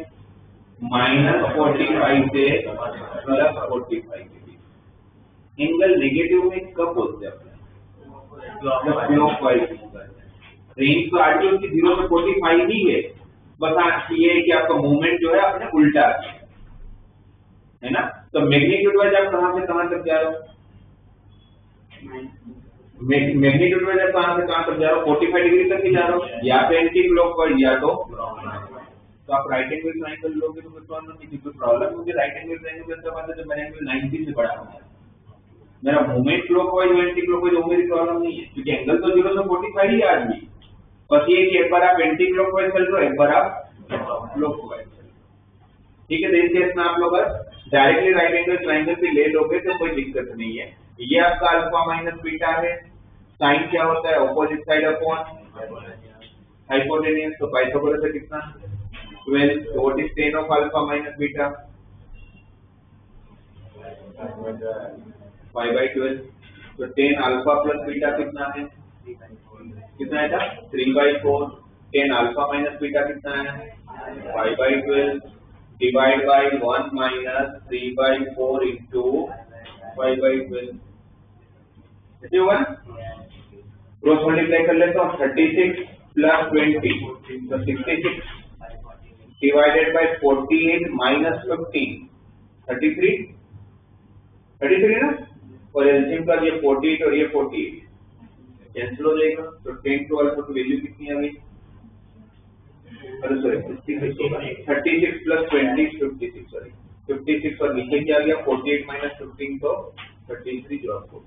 -45 से +45 के बीच। एंगल नेगेटिव में कब बोलते हैं अपने क्लॉकवाइज होगा। रेंज तो आरटीओ की 0 से 45 ही है, बस ये कि आपका मूवमेंट जो है अपने उल्टा है ना। तो मैग्नीट्यूड वाइज आप कहां से कहां तक जा रहे हो, मैग्नीट्यूड वाइज आप कहां से कहां तक जा रहे हो 45 डिग्री तक ही जा रहे हो, या तो एंटी क्लॉकवाइज या तो आप राइट एंगल ट्रायंगल लोगे तो कोई प्रॉब्लम नहीं। कोई प्रॉब्लम मुझे राइट एंगल ट्रायंगल करते बाद जब मेरा एंगल 90 से बड़ा हो गया, मेरा मूवमेंट क्लॉकवाइज और एंटी क्लॉकवाइज वो मेरी प्रॉब्लम नहीं है, क्योंकि एंगल तो 0 से 45 ही आज भी। बस ये कि एक बार आप एंटी क्लॉकवाइज चल रहे हो, एक बार आप क्लॉकवाइज, ठीक है। तो इस केस में आप लोग डायरेक्टली राइट एंगल ट्रायंगल भी ले लोगे तो कोई दिक्कत नहीं है। ये आपका अल्फा माइनस बीटा है, साइन क्या होता है ऑपोजिट साइड अपॉन हाइपोटेन्यूज, तो पाइथागोरस से कितना 12, so what is tan of alpha minus beta 5/12, तो tan alpha plus beta कितना है, कितना है 3/4, tan alpha minus beta कितना है 5/12 डिवाइड बाय 1 minus 3/4 into 5/12, ऐसे होगा ना। क्रॉस मल्टीप्लाई कर लेते हो 36 + 20 तो 66 डिवाइडेड बाय 48 माइनस 15 33 ना, और एलसीएम का ये 48 और ये 48 कैंसिल हो जाएगा, तो 10 to अल्फा की वैल्यू कितनी आ गई, अरे सॉरी 36 + 20 56, सॉरी 56, और नीचे क्या आ गया 48 माइनस 15 तो 33 जो आपको।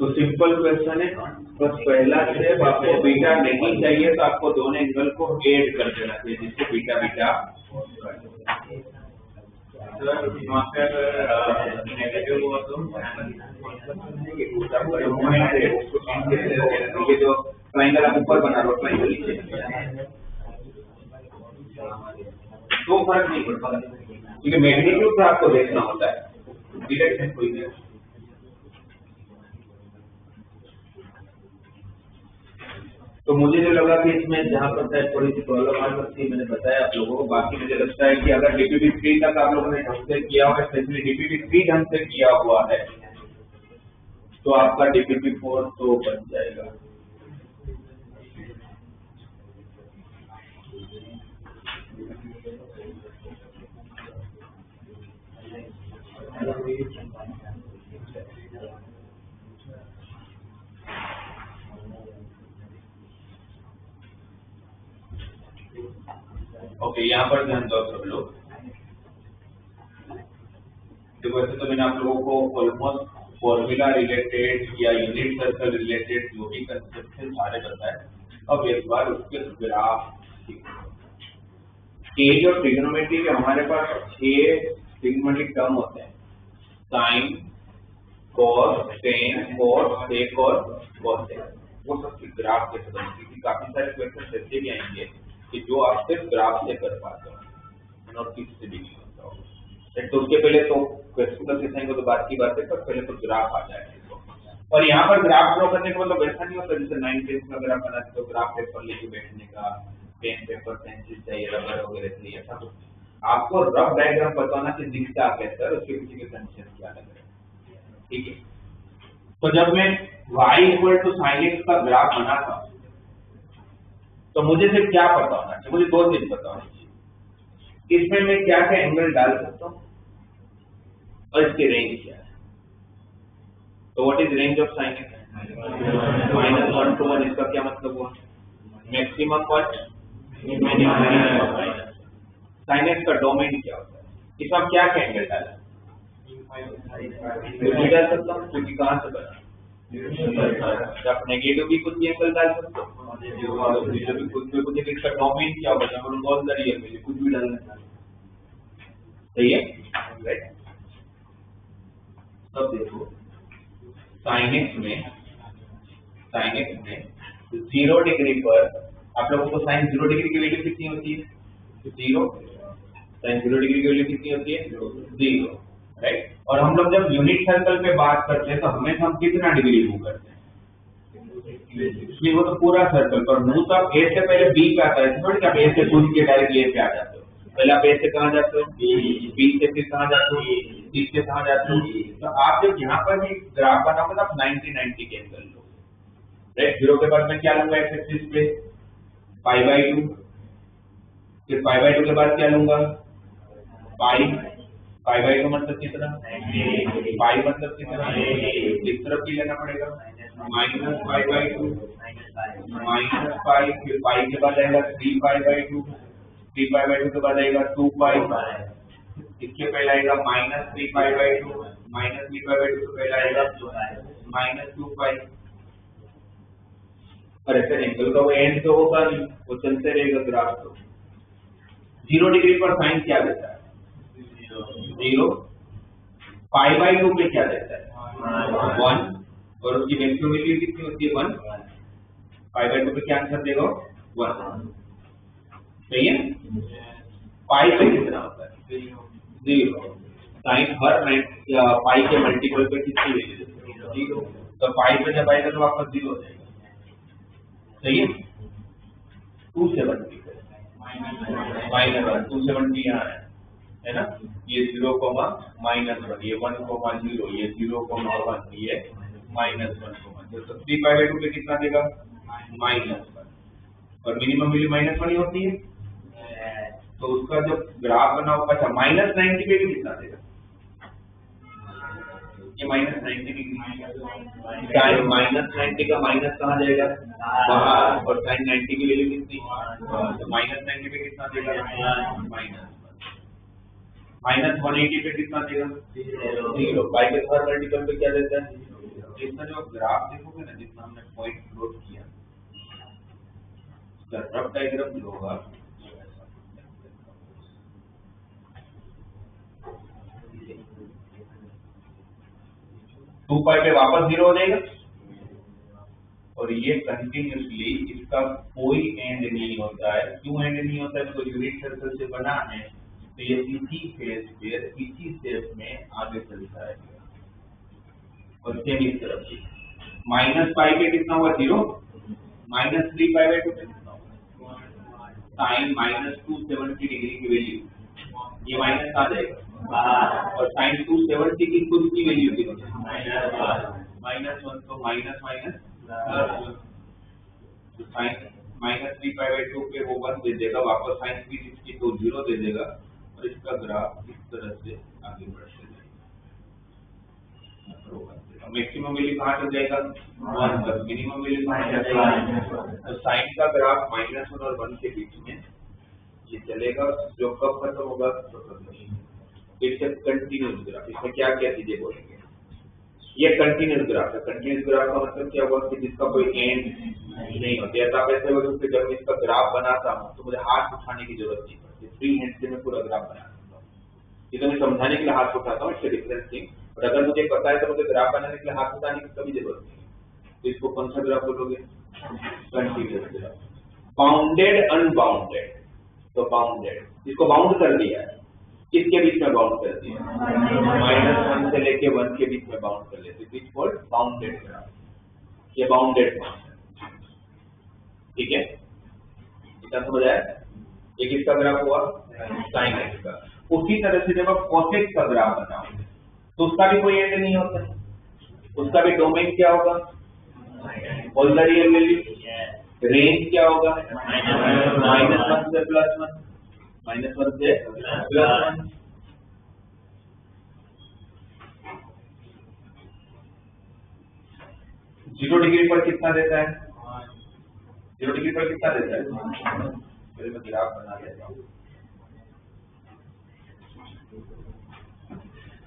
तो सिंपल क्वेश्चन है, बस पहला स्टेप आपको बीटा नहीं चाहिए तो आपको दोनों एंगल को ऐड कर देना चाहिए, जिससे बीटा बीटा नेगेटिव हुआ तो ये जो ट्रायंगल आप ऊपर बना लो ट्रायंगल नीचे, तो फर्क नहीं पड़ता क्योंकि मैग्नीट्यूड से आपको देखना होता है, डायरेक्शन कोई नहीं। तो मुझे जो लगा कि इसमें जहां पर शायद थोड़ी सी प्रॉब्लम आ सकती है मैंने बताया आप लोगों को। बाकी मुझे लगता है कि अगर DPP3 तक आप लोगों ने ढंग से किया हुआ है, स्पेशली DPP3 ढंग से किया हुआ है, तो आपका DPP4 तो बन जाएगा। ओके, यहाँ पर ध्यान दो सब लोग। देखो वैसे तो मैंने आप लोगों को ऑलमोस्ट फॉर्मूला रिलेटेड या यूनिट सर्कल रिलेटेड जो भी कंसेप्ट है सारे बताए। अब एक बार उसके ग्राफ एज और ट्रिग्नोमेट्री के हमारे पास 6 ट्रिग्नोमेट्रिक टर्म होते हैं, साइन, कॉस, टेन, कोस, सेक और कोसेक, वो सब ग्राफ के संबंध, क्योंकि काफी सारे क्वेश्चन ऐसे भी आएंगे कि जो आप सिर्फ ग्राफ से कर पाते हो और किसी से भी नहीं होता हो। तो उसके पहले तो क्वेश्चन का सीखेंगे तो बात की बात है, पर पहले तो ग्राफ आ जाए। और यहाँ पर ग्राफ ड्रॉ करने का मतलब ऐसा नहीं होता जैसे 9th 10th में अगर आप बनाते तो ग्राफ पेपर लेके बैठने का, पेन पेपर पेंसिल चाहिए, रबर वगैरह चाहिए, ऐसा कुछ। आपको रफ डायग्राम बताना कि दिखता कैसा है, उसके पीछे के कंसेप्ट क्या लग रहे हैं, ठीक है। तो जब मैं y = sin x का ग्राफ बनाता हूं तो मुझे सिर्फ क्या पता होना चाहिए, मुझे दो चीज पता होनी चाहिए, इसमें मैं क्या क्या एंगल डाल सकता हूँ और इसकी रेंज क्या है। तो what is range of sin x? -1 to 1, इसका क्या मतलब हुआ? Maximum what? Minimum. sin x का डोमेन क्या होता है, इसमें आप क्या क्या एंगल डालें? कुछ भी डाल सकता हूँ, क्योंकि कहाँ से बना, आप नेगेटिव भी कुछ एंगल डाल सकते हो, कुछ इसका डोमेन क्या होगा, ऑल द रियल वैल्यू, कुछ भी डालना, सही है, राइट। अब देखो sin x में 0 डिग्री पर आप लोगों को sin 0 डिग्री की वैल्यू कितनी होती है? 0। sin 0 डिग्री की वैल्यू कितनी होती है? 0, राइट। और हम लोग जब यूनिट सर्कल पे बात करते हैं तो हमेशा हम कितना डिग्री मूव करते हैं? इसलिए वो तो पूरा सर्कल पर मूव तो आप ए से पहले बी पे आता है, थोड़ी आप ए से कूद के डायरेक्ट ए पे आ जाते हो, पहले आप ए से कहाँ जाते हो? बी से फिर कहाँ जाते हो? सी से कहाँ जाते हो? तो आप जब यहाँ पर भी ग्राफ बनाओगे तो आप 90 के एंगल लो, राइट। 0 के बाद में क्या लूंगा एक्स एक्सिस पे? π/2, फिर π/2 के बाद क्या लूंगा? π/2 मतलब कितना? पाई मतलब कितना? इस तरफ भी लेना पड़ेगा, -π/2 -π, फिर पाई के बाद आएगा 3π/2, 3π/2 के बाद आएगा 2π, इसके पहले आएगा -3π/2, -3π/2 के पहले आएगा -2π। और ऐसे एंगल का वो एंड तो होगा नहीं, वो चलते रहेगा ग्राफ। तो 0 डिग्री पर साइन क्या देता है? 0। π/2 पे क्या देता है? 1, और उसकी मैक्सिमम वैल्यू कितनी होती है? 1। π/2 पे क्या आंसर देगा? 1, सही है। पाई पे कितना होता है? 0। साइन हर पाई के मल्टीपल पे कितनी वैल्यू देती है? 0। तो पाई पे जब आएगा तो वापस 0 हो जाएगा, सही है। 270 -1 यहाँ है ना, ये 0,-1, ये 1,0, ये 0,1, ये -1,0। तो 3π/2 पे कितना देगा? -1, और मिनिमम वैल्यू -1 ही होती है। तो उसका जब ग्राफ बना होगा, अच्छा -90 पे भी कितना देगा? ये -90 डिग्री, साइन -90 का माइनस कहाँ जाएगा? बाहर, और साइन 90 की वैल्यू कितनी? तो -90 पे कितना देगा? -180 पे कितना देगा? 0। पाई के हर मल्टीपल पे क्या देता है? जितना जो ग्राफ देखोगे ना, जितना हमने पॉइंट प्लॉट किया, उसका रफ डायग्राम जो होगा 2π पे वापस 0 हो जाएगा, और ये कंटिन्यूसली, इसका कोई एंड नहीं होता है। क्यों एंड नहीं होता है? तो यूनिट सर्कल से बना है, तो ये इसी फेज पे इसी शेप में आगे चलता है। और सेम इस तरफ से -π पे कितना हुआ? 0। -3π/2 पे कितना हुआ? साइन -270 डिग्री की वैल्यू, ये माइनस आ जाएगा, और साइन 270 की खुद की वैल्यू कितनी है? -1, तो माइनस तो साइन -3π/2 पे वो 1 दे देगा, वापस साइन 360 तो 0 दे देगा, और इसका ग्राफ इस तरह से आगे बढ़ते जाएगा। मैक्सिमम वैल्यू कहाँ चल जाएगा? 1 तक। मिनिमम वैल्यू कहाँ चल जाएगा? तो साइन का ग्राफ -1 और 1 के बीच में ये चलेगा, जो कब खत्म होगा? तो कंटिन्यूस ग्राफ। इसमें क्या क्या चीजें बोलेंगे? ये कंटिन्यूस ग्राफ है। कंटिन्यूस ग्राफ का मतलब क्या हुआ कि जिसका कोई एंड नहीं होता है। तो ऐसे वजह से जब मैं इसका ग्राफ बनाता हूँ तो मुझे हाथ उठाने की जरूरत नहीं पड़ती, फ्री हैंड से मैं पूरा ग्राफ बना सकता हूँ। ये तो मैं समझाने के लिए हाथ उठाता हूँ, इट्स डिफरेंट थिंग। और अगर मुझे पता है तो मुझे ग्राफ बनाने के लिए हाथ उठाने की कभी जरूरत नहीं है। तो इसको कौन सा ग्राफ बोलोगे? Continuous graph. बाउंडेड अनबाउंडेड, तो बाउंडेड इसको बाउंड कर दिया है, किसके बीच में बाउंड कर दिया? -1 से लेके 1 के बीच में बाउंड कर लेते, this is called bounded graph. ये बाउंडेड फंक्शन, ठीक है, इतना समझ आया? ये किसका ग्राफ हुआ? साइन एक्स का। उसी तरह से जब आप cos x का ग्राफ बनाओगे तो उसका भी कोई एंड नहीं होता, उसका भी डोमेन क्या होगा? All the real value. Range क्या होगा? -1 से +1, -1 से +1। जीरो डिग्री पर कितना देता है? 0 डिग्री पर कितना देता है? पहले मैं ग्राफ बना लेता हूँ।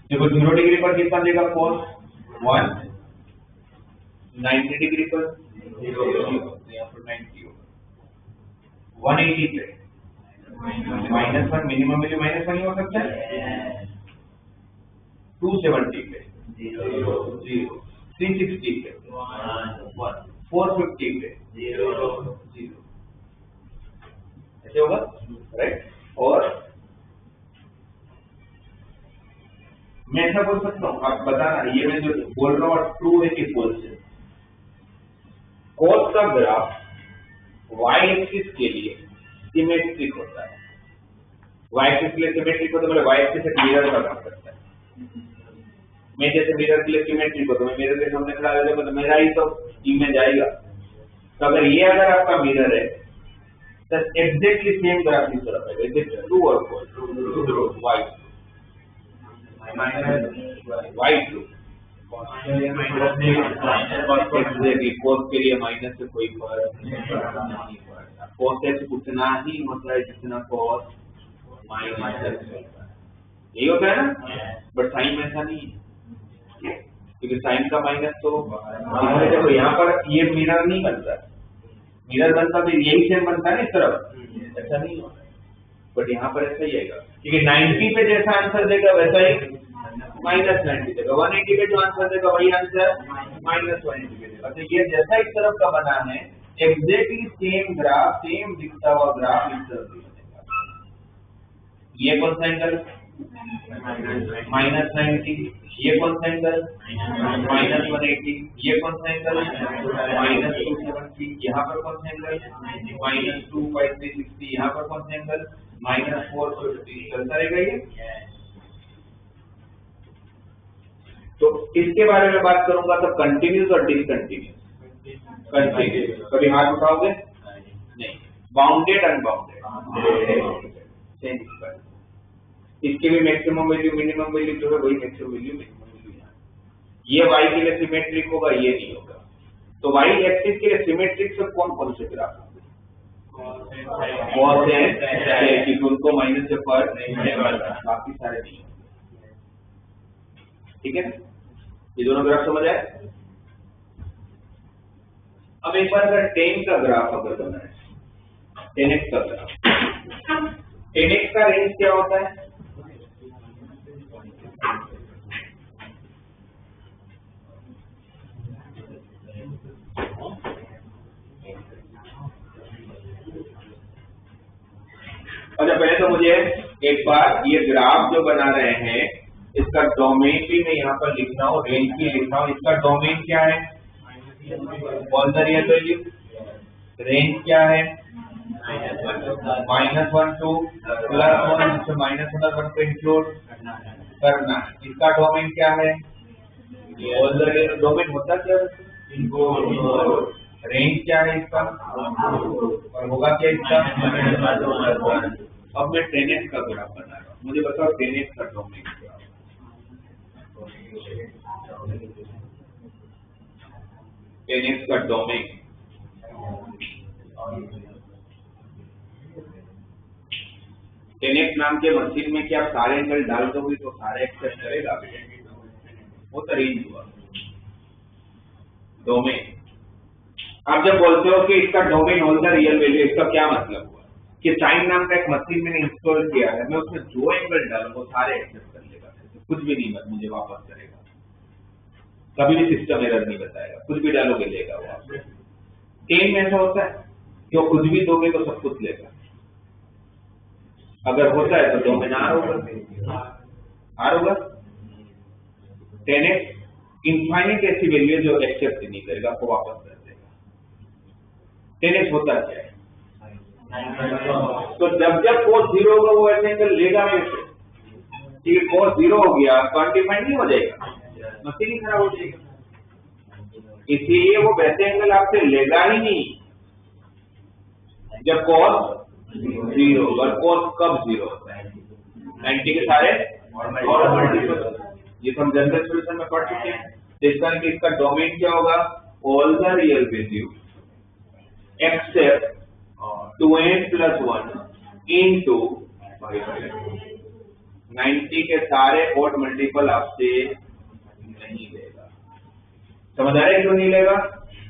देखो 0 डिग्री पर कितना देगा? cos 1, 90 डिग्री पर 0, यहाँ पर 90 होगा। 180 पे -1, मिनिमम वैल्यू -1 ही हो सकता है। 270 पे 0, 360 पे 1, 450 पे 0, ऐसे होगा, राइट? और मैं ऐसा बोल सकता हूँ, आप बताना ये मैं जो बोल रहा हूँ ट्रू है कि फॉल्स है। cos का ग्राफ y एक्सिस के लिए सिमेट्रिक होता है। y एक्सिस के लिए सिमेट्रिक होता है, मतलब y एक्सिस एक मिरर का काम करता है। मैं जैसे मिरर के लिए सिमेट्रिक होता है, मैं मिरर के सामने खड़ा रहूंगा तो मेरा ही तो इमेज आएगा। तो अगर ये अगर आपका मिरर है तो एग्जैक्टली सेम ग्राफ की तरफ है। इज इट ट्रू और false? True. y y2 cos के लिए माइनस से कोई फर्क नहीं पड़ता। cos x उतना ही होता है जितना cos माइनस यही होता है ना, बट साइन में ऐसा नहीं है, क्योंकि साइन का माइनस तो देखो यहाँ पर ये मिरर नहीं बनता, मिरर बनता तो यही सेम बनता है ना इस तरफ, ऐसा नहीं होता, बट यहाँ पर ऐसा ही आएगा, क्योंकि 90 पे जैसा आंसर देगा वैसा ही -90 देगा, 180 पे जो आंसर देगा वही आंसर -180 पे देगा। तो ये जैसा इस तरफ का बना है एग्जैक्टली सेम ग्राफ, सेम दिखता हुआ ग्राफ इस तरफ भी बनेगा। ये कौन सा एंगल? -90। ये कौन सा एंगल? -180। ये कौन सा एंगल? -270। यहाँ पर कौन सा एंगल? -25360। यहाँ पर कौन सा एंगल? -450। चलता रहेगा ये। तो इसके बारे में बात करूंगा तो कंटिन्यूस और डिसकंटिन्यूस। कंटिन्यूस कभी हाथ उठाओगे? नहीं। Bounded unbounded same. इसके भी मैक्सिमम वैल्यू मिनिमम वैल्यू जो है वही मैक्सिमम वैल्यू मिनिमम वैल्यू है। ये y के लिए सिमेट्रिक होगा, ये नहीं होगा। तो y एक्सिस के लिए सिमेट्रिक से कौन कौन से ग्राफ होंगे? कॉस है क्योंकि उनको माइनस से फर्क नहीं पड़ता, बाकी सारे नहीं। ठीक है, ये दोनों ग्राफ समझ आए। अब एक बार अगर tan का ग्राफ अगर बना है, tan x का ग्राफ, tan x का रेंज क्या होता है? अच्छा, पहले तो मुझे एक बार ये ग्राफ जो बना रहे हैं इसका डोमेन भी मैं यहाँ पर लिख रहा हूँ, रेंज भी लिख रहा हूँ। इसका डोमेन क्या है? All the real value. Range क्या है? -1 to +1, जिसमें -1 को इंक्लूड करना है। इसका डोमेन क्या है? All the real. डोमेन होता क्या है? रेंज क्या है इसका? और होगा क्या इसका? अब मैं tan x का ग्राफ बना रहा हूँ, मुझे बताओ tan x का डोमेन क्या है? tan x का डोमेन tan x नाम के मशीन में क्या सारे एंगल डाल दोगे तो सारे एक्सेप्ट करेगा? वो तो रेंज हुआ। डोमेन, आप जब बोलते हो कि इसका domain all the real value, इसका क्या मतलब हुआ कि साइन नाम का एक मशीन मैंने इंस्टॉल किया है, मैं उसमें जो एंगल डालूं वो सारे एक्सेप्ट कर लेगा, कुछ भी नहीं मुझे वापस करेगा, कभी भी सिस्टम एरर नहीं बताएगा, कुछ भी डालोगे लेगा वो आपसे। टेन में ऐसा होता है कि वो कुछ भी दोगे तो सब कुछ लेगा, अगर होता है तो डोमेन आर होगा 10x इनफाइनाइट ऐसी वैल्यू जो एक्सेप्ट नहीं करेगा, आपको वापस कर देगा। 10x होता क्या है? तो जब जब cos 0 होगा वो ऐसे एंगल लेगा कैसे? ठीक है, cos 0 हो गया तो अनडिफाइंड नहीं हो जाएगा, मशीन ही खराब हो जाएगा। इसलिए वो वैसे एंगल आपसे लेगा ही नहीं जब cos 0 होगा। cos कब 0 होता है? 90 के सारे और मल्टीपल, ये तो हम जनरल सॉल्यूशन में पढ़ चुके हैं। इसका डोमेन क्या होगा? All the real value except 2n+1 into 90 के सारे ऑड मल्टीपल आपसे नहीं लेगा। समझ आ रहा है क्यों नहीं लेगा?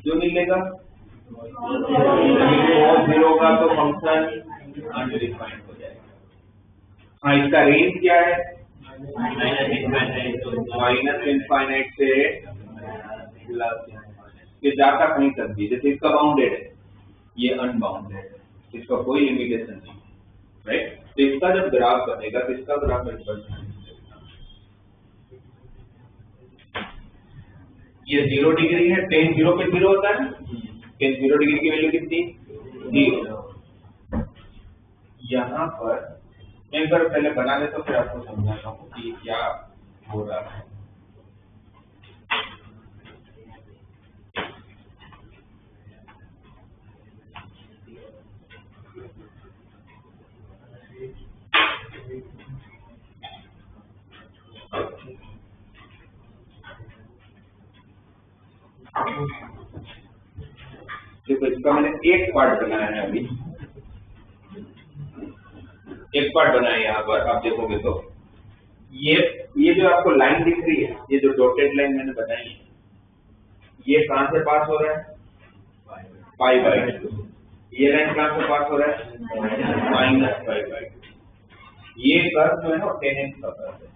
क्यों नहीं लेगा? cos 0 का तो फंक्शन अनडिफाइंड हो जाएगा। हाँ, इसका रेंज क्या है? माइनस इनफाइनाइट से प्लस, ये जाता कहीं तक भी। जैसे इसका बाउंडेड है, ये अनबाउंडेड है, इसका कोई लिमिटेशन नहीं, राइट? तो इसका जब ग्राफ बनेगा तो इसका ग्राफ ये 0 डिग्री है, tan 0 पे 0 होता है ना, tan 0 डिग्री की वैल्यू कितनी? 0। यहाँ पर मैं एक बार पहले बना लेता हूँ, फिर आपको समझाता हूँ कि क्या हो रहा है। देखो, इसका मैंने एक पार्ट बनाया है, अभी एक पार्ट बनाया है। यहाँ पर आप देखोगे तो ये जो आपको लाइन दिख रही है, ये जो डॉटेड लाइन मैंने बनाई है, ये कहां से पास हो रहा है? π/2। ये लाइन कहां से पास हो रहा है? -π/2। ये कर्व जो है ना 10x का कर्व है,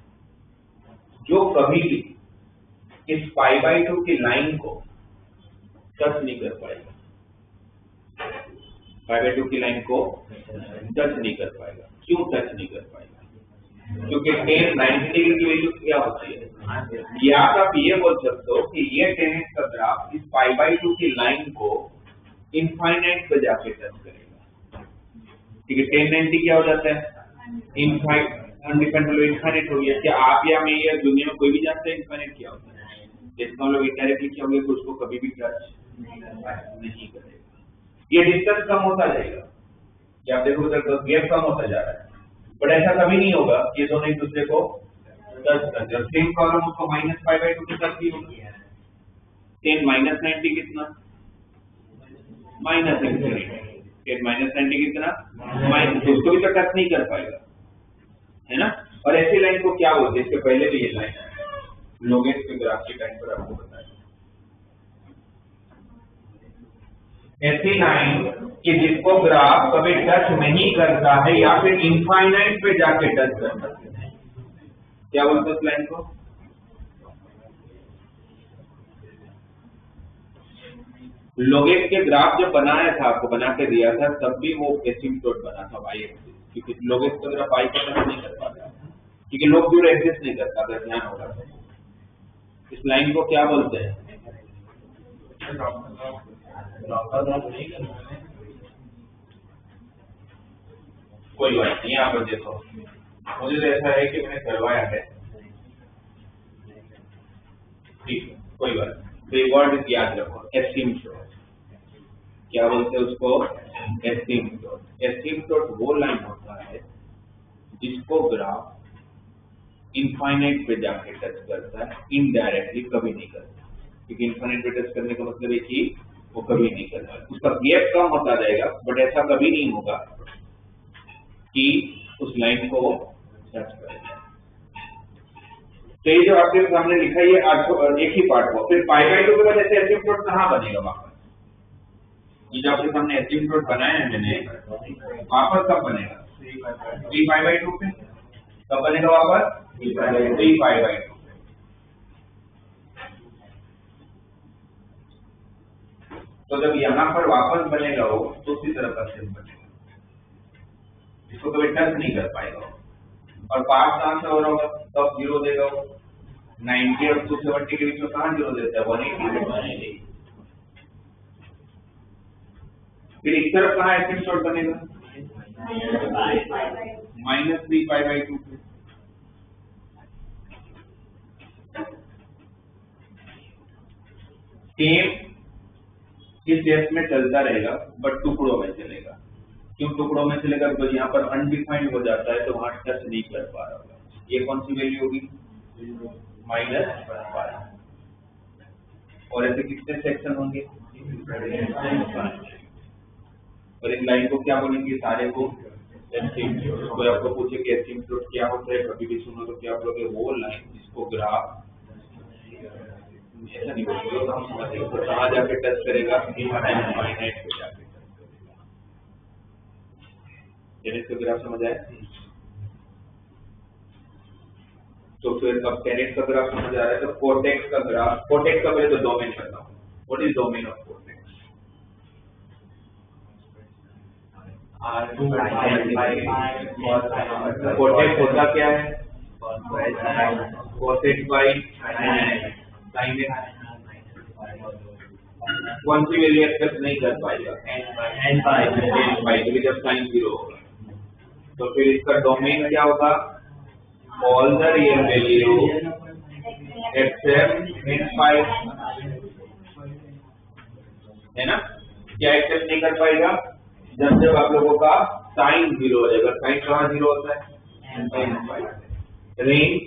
जो कभी भी इस π/2 की लाइन को टच नहीं कर पाएगा, π/2 की लाइन को टच नहीं कर पाएगा। क्यों टच नहीं कर पाएगा? क्योंकि tan 90 डिग्री की वैल्यू क्या होती है? या आप ये बोल सकते हो कि ये 10x का ग्राफ इस π/2 की लाइन को इनफाइनाइट पे जाके टच करेगा। ठीक है, tan 90 क्या हो जाता है? अनडिफाइंड इनफाइनाइट हो गया। क्या आप या मैं या दुनिया में कोई भी जानता है इनफाइनाइट क्या होता है? जिसका हम लोग इनडायरेक्टली क्या होंगे तो उसको कभी भी टच नहीं करेगा। ये डिस्टेंस कम होता जाएगा, क्या आप देखोगे तो गैप कम होता जा रहा है, बट ऐसा कभी नहीं होगा कि दोनों एक दूसरे को टच कर दे। सेम प्रॉब्लम उसको -π/2 के साथ भी होगी। tan -90 कितना? -∞। tan -90 कितना? उसको भी तो टच नहीं कर पाएगा, है ना? और ऐसी लाइन को क्या बोलते हैं? इसके पहले भी ये लाइन लोगेट के ग्राफ के टाइम पर आपको बताया, ऐसी लाइन कि जिसको ग्राफ कभी टच नहीं करता है या फिर इनफाइनाइट पे जाके टच करता है, क्या बोलते हैं उस लाइन को? लोगेट के ग्राफ जब बनाया था, आपको बना के दिया था, तब भी वो एसिम्प्टोट बना था y एक्सिस, क्योंकि लोगेट का ग्राफ y को टच नहीं कर पाता, क्योंकि लोग जो एग्जिस्ट नहीं करता, अगर ध्यान होगा। इस लाइन को क्या बोलते हैं? कोई बात नहीं, यहाँ पर देखो, मुझे तो ऐसा है कि मैंने करवाया है, ठीक है, कोई बात नहीं। वर्ड याद रखो, एसिम्प्टोट। क्या बोलते हैं उसको? एसिम्प्टोट। एसिम्प्टोट वो लाइन होता है जिसको ग्राफ इनफाइनाइट पे जाके टच करता है, इनडायरेक्टली कभी नहीं करता, क्योंकि इनफाइनाइट पे टच करने का मतलब है कि वो कभी नहीं करता, उसका गैप कम होता जाएगा, बट ऐसा कभी नहीं होगा कि उस लाइन को टच करेगा। तो ये जो आपके सामने लिखा है, ये एक ही पार्ट हो। फिर π/2 के बाद ऐसे एसिम्प्टोट कहाँ बनेगा? वापस ये जो आपके सामने एसिम्प्टोट बनाया है मैंने, वापस कब बनेगा 3 पाई बाई 2 पे। कब बनेगा वापस 3 पाई बाई 2 पे। तो जब यहाँ पर वापस बनेगा वो तो उसी तरह का शेप बनेगा, इसको कभी टच नहीं कर पाएगा। और पार्ट कहाँ से हो रहा होगा तब जीरो देगा वो। 90 और 270 के बीच में कहाँ जीरो देता है 180। फिर इस तरफ कहाँ एसिम्प्टोट बनेगा -3 पाई बाई 2 पे। सेम इस केस में चलता रहेगा बट टुकड़ों में चलेगा। क्यों टुकड़ों में चलेगा? तो यहाँ पर अनडिफाइंड हो जाता है तो वहां टच नहीं कर पा रहा होगा। ये कौन सी वैल्यू होगी -5। और ऐसे कितने सेक्शन होंगे? और इन लाइन को क्या बोलेंगे सारे को? एसिम्प्टोट। कोई आपको पूछे कि एसिम्प्टोट क्या होता है, कभी भी सुनो तो क्या बोलोगे? वो लाइन जिसको ग्राफ ऐसा नहीं बोलोगे तो हम समझेंगे तो कहाँ जाके टच करेगा? इनफाइनाइट पे जाके। टेनिस का ग्राफ समझ आया? तो फिर अब टेनिस का ग्राफ समझ आ रहा है तो कोटेक्स का ग्राफ। कोटेक्स का पहले तो डोमेन करता हूँ। What is domain of cot x? Cot x होता क्या है? Cosec by sine x. कौन सी वैल्यू एक्सेप्ट नहीं कर पाएगा? n पाई क्योंकि जब साइन 0 होगा। तो फिर इसका डोमेन क्या होगा? All the real value except n pi, है ना? क्या एक्सेप्ट नहीं कर पाएगा? जब आप लोगों का साइन 0 हो जाएगा। साइन कहाँ 0 होता है? n पाई। रेंज।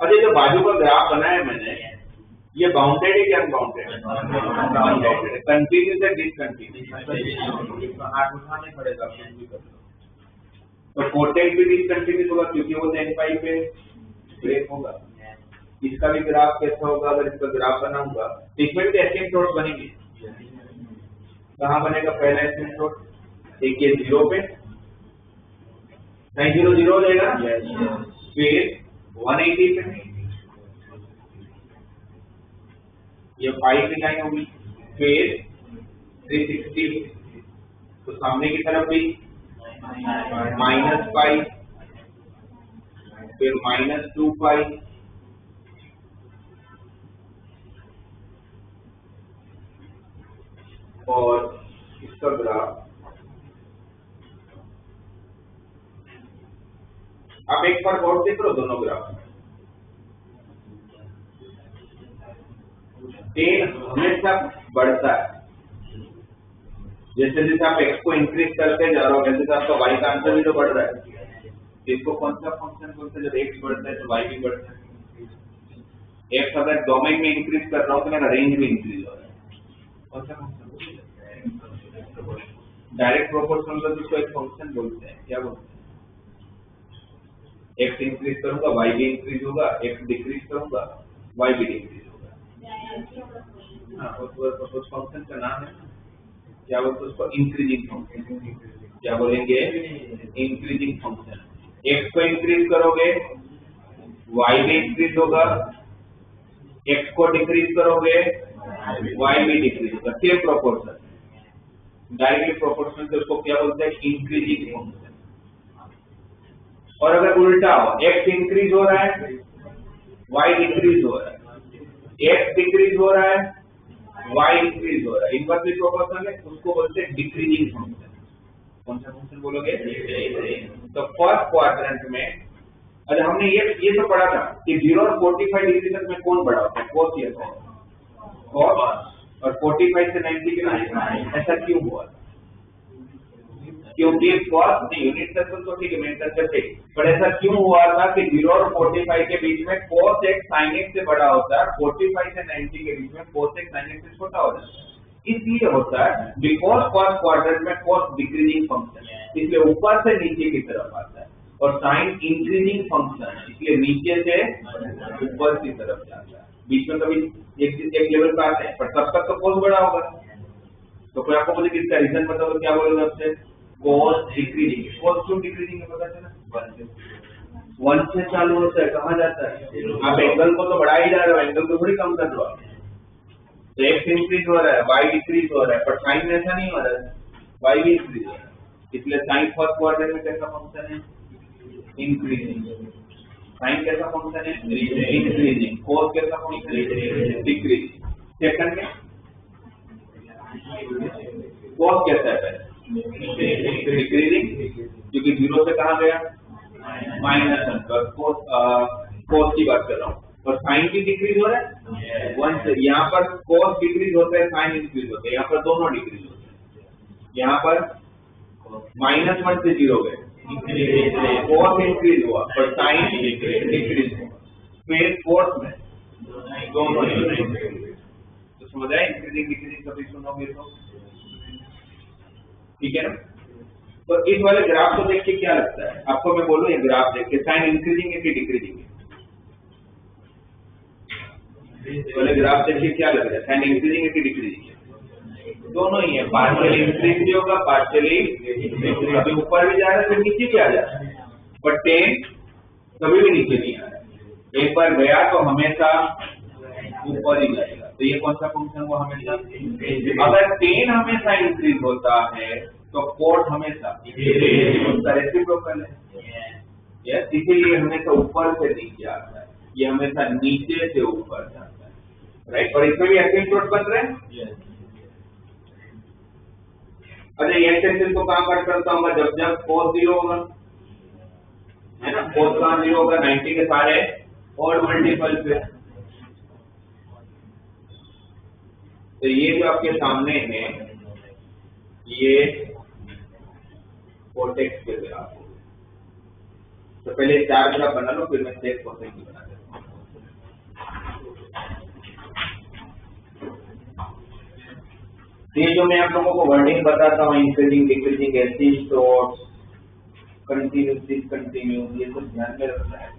और ये जो बाजू का ग्राफ बनाया मैंने, ये बाउंडेड है क्या अनबाउंडेड? बाउंडेड है। कंटिन्यूस है डिसकंटिन्यूस? हाथ उठाने पड़ेगा। तो कोटेक्स भी डिसकंटिन्यूस होगा क्योंकि वो n पाई पे ब्रेक होगा। इसका भी ग्राफ कैसा होगा? अगर इसका ग्राफ बनाऊंगा तो इसमें भी एसिम्प्टोट बनेंगे। कहाँ बनेगा पहला एसिम्प्टोट? एक ये 0 पे, साइन 0 0 हो जाएगा। फिर 180 पे ये 5 की लाइन होगी। फिर 360, तो सामने की तरफ भी -5, फिर -2 पाई, और इसका ग्राफ आप एक बार गौर से करो दोनों ग्राफ। टेन हमेशा बढ़ता है। जैसे जैसे आप x को इंक्रीज करते जा रहे हो वैसे आपका y का आंसर भी तो बढ़ रहा है। इसको कौन सा फंक्शन बोलते हैं? जब x बढ़ता है तो y भी बढ़ता है। x अगर डोमेन में इंक्रीज कर रहा हूँ तो मेरा रेंज भी इंक्रीज हो रहा है। कौन सा फंक्शन? डायरेक्ट प्रोपोर्शनल का जिसको एक फंक्शन बोलते हैं, क्या बोलते हैं? x इंक्रीज करूंगा y भी इंक्रीज होगा, x डिक्रीज करूंगा y भी डिक्रीज होगा। हाँ, उस फंक्शन का नाम है क्या बोलते हैं? उसको इंक्रीजिंग फंक्शन। क्या बोलेंगे? Increasing function. x को इंक्रीज करोगे y भी इंक्रीज होगा, x को डिक्रीज करोगे y भी डिक्रीज होगा। सेम प्रोपोर्शन, डायरेक्टली प्रोपोर्शनल से उसको क्या बोलते हैं? Increasing function. और अगर उल्टा हो, x इंक्रीज हो रहा है y डिक्रीज हो रहा है, x डिक्रीज हो रहा है y इंक्रीज हो रहा है, इनवर्सली प्रोपोर्शनल है, उसको बोलते हैं डिक्रीजिंग फंक्शन। कौन सा फंक्शन बोलोगे? तो फर्स्ट क्वाड्रेंट में अच्छा हमने ये तो पढ़ा था कि 0 और 45 डिग्री तक में कौन बड़ा होता है? cos या cos। और 45 से 90 के बीच ऐसा क्यों हुआ? क्योंकि cos नहीं, यूनिट सर्कल तो ठीक है, मेन सर्कल ठीक, पर ऐसा क्यों हुआ था कि 0 और 45 के बीच में cos x sin x से बड़ा होता है, 45 से 90 के बीच में cos x sin x से छोटा होता है। इसलिए होता है बिकॉज फर्स्ट क्वाड्रेंट में cos डिक्रीजिंग फंक्शन है, इसलिए ऊपर से नीचे की तरफ आता है, और sin इंक्रीजिंग फंक्शन है, इसलिए नीचे से ऊपर की तरफ जाता है। बीच में कभी एक लेवल पे आता है, पर तब तक तो cos बड़ा होगा। तो कोई आपको मुझे किसका रीजन बताओ तो क्या बोलोगे आपसे? Cos decreasing. कॉस क्यों डिक्रीजिंग है पता चला? 1 से चालू होता है, कहाँ जाता है? आप एंगल को तो बढ़ा ही जा रहे हो, एंगल को थोड़ी कम कर रहे हो आप। तो एक्स इंक्रीज हो रहा है, वाई डिक्रीज हो रहा है, पर साइन में ऐसा नहीं हो रहा है, वाई भी इंक्रीज हो रहा है। इसलिए साइन फर्स्ट क्वाड्रेंट में कैसा फंक्शन है? इंक्रीजिंग। साइन कैसा फंक्शन है? इंक्रीजिंग। कॉस कैसा फंक्शन है? डिक्रीजिंग। सेकंड में कॉस कैसा है? डिक्रीजिंग, क्योंकि 0 से कहाँ गया? -1 पर कॉस की बात कर रहा हूँ। और साइन भी डिक्रीज हो रहा है 1 से। यहाँ पर कॉस डिक्रीज होता है, साइन इंक्रीज होता है, यहाँ पर दोनों डिक्रीज होते हैं। यहाँ पर -1 से 0 गए, कॉस इंक्रीज हुआ पर साइन डिक्रीज हुआ। फिर फोर्थ में दोनों इंक्रीज। तो समझ आए? इंक्रीजिंग डिक्रीजिंग कभी सुनोगे तो ठीक है ना? तो इस वाले ग्राफ को देख के क्या लगता है आपको? मैं बोलूं ये ग्राफ देख के साइन इंक्रीजिंग है कि डिक्रीजिंग है? वाले ग्राफ देख के क्या लग रहा है? साइन इंक्रीजिंग है कि डिक्रीजिंग है? दोनों ही है, पार्शियली इंक्रीज भी होगा, पार्शियली कभी ऊपर भी जा रहा है, फिर नीचे भी आ जा रहा है, बट टेन कभी भी नीचे नहीं आ रहा है। एक बार गया तो हमेशा ऊपर ही जाएगा। तो ये कौन सा फंक्शन हुआ? हमेशा। अगर टेन हमेशा इंक्रीज होता है तो कोट हमेशा रेसिप्रोकल है। यस, इसीलिए हमेशा ऊपर से नीचे आता है, ये हमेशा नीचे से ऊपर जाता है, राइट? और इसमें भी एसिम्प्टोट बन रहे हैं। अच्छा, ये एक्सटेंशन को कहाँ कट करता हूँ? जब जब कोस 0 होगा, है ना? कोस कहाँ 0 होगा? 90 के सारे और मल्टीपल पे। तो ये जो आपके सामने है ये कोटेक्स के ग्राफ हो। तो पहले 4 ग्राफ बना लो, फिर मैं 6 कोटेक्स की बना देता हूँ। ये जो मैं आप लोगों को वर्डिंग बताता हूँ, increasing decreasing asymptotes, continuous discontinuous, ये सब ध्यान में रखना है।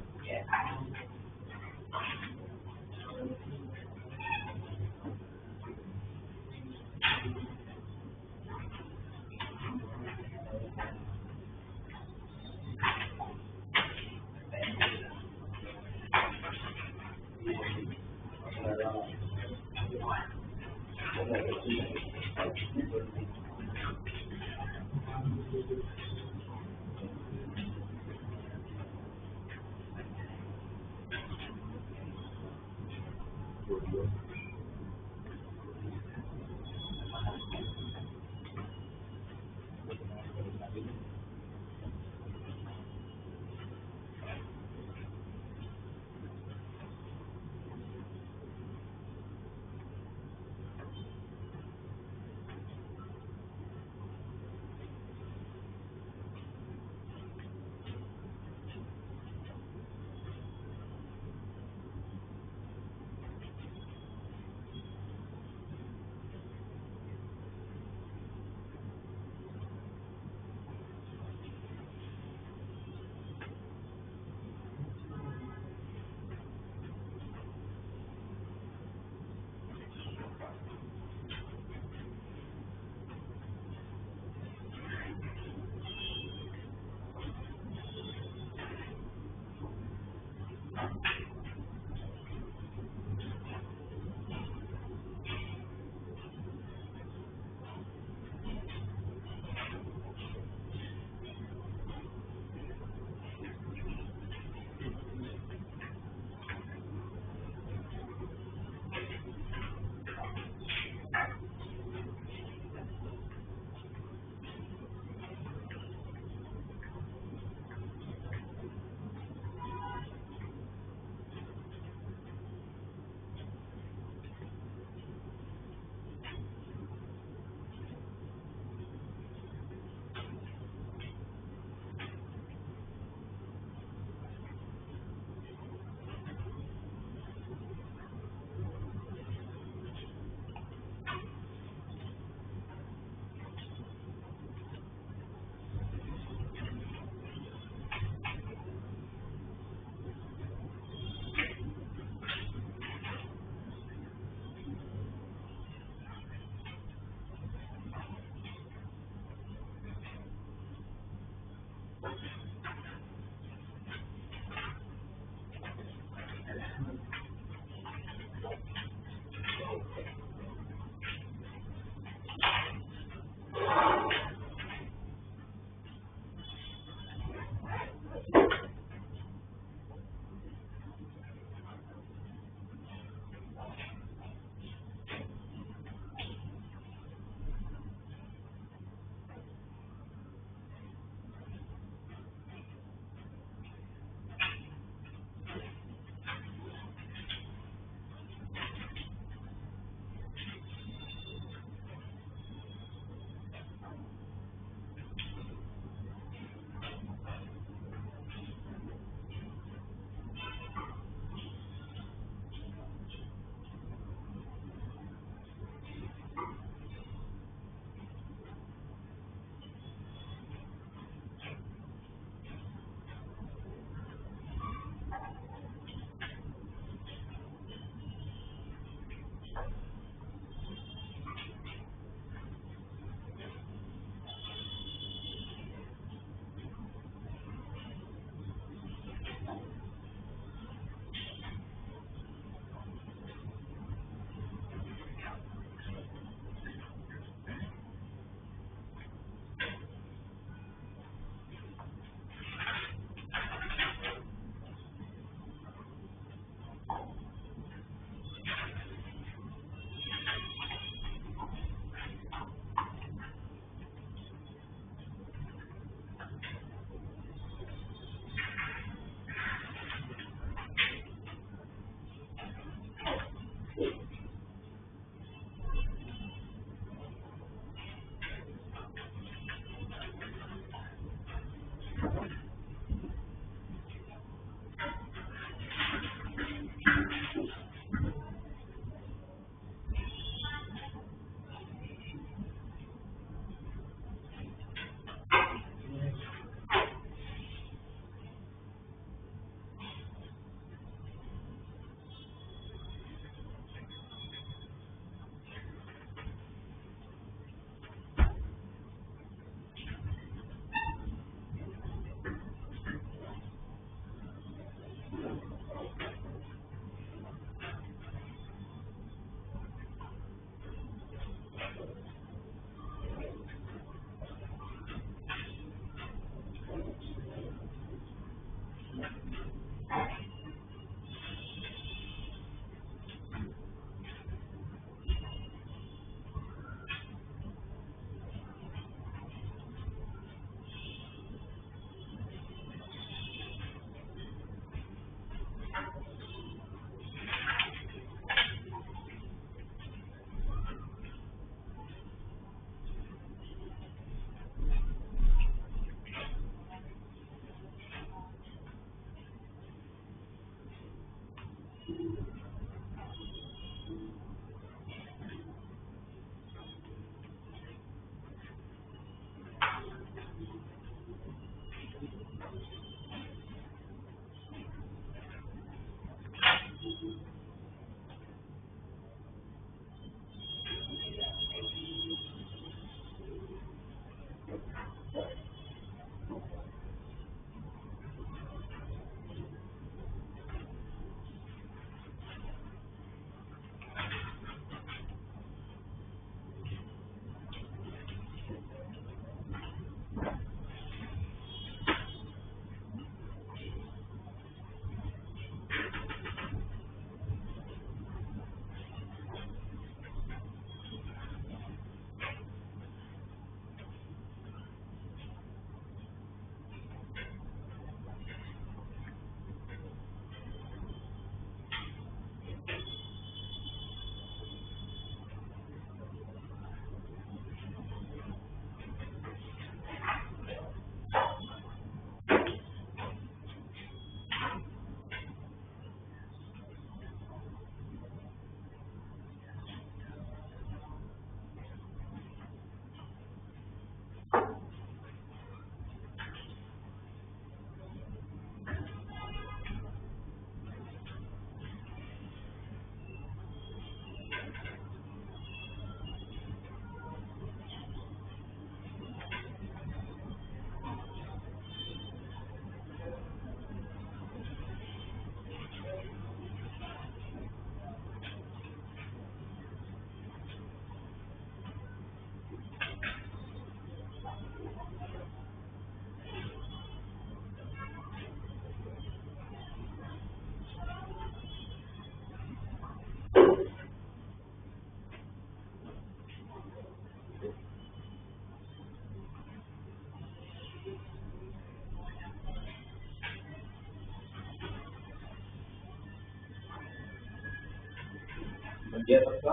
बन गया सबका?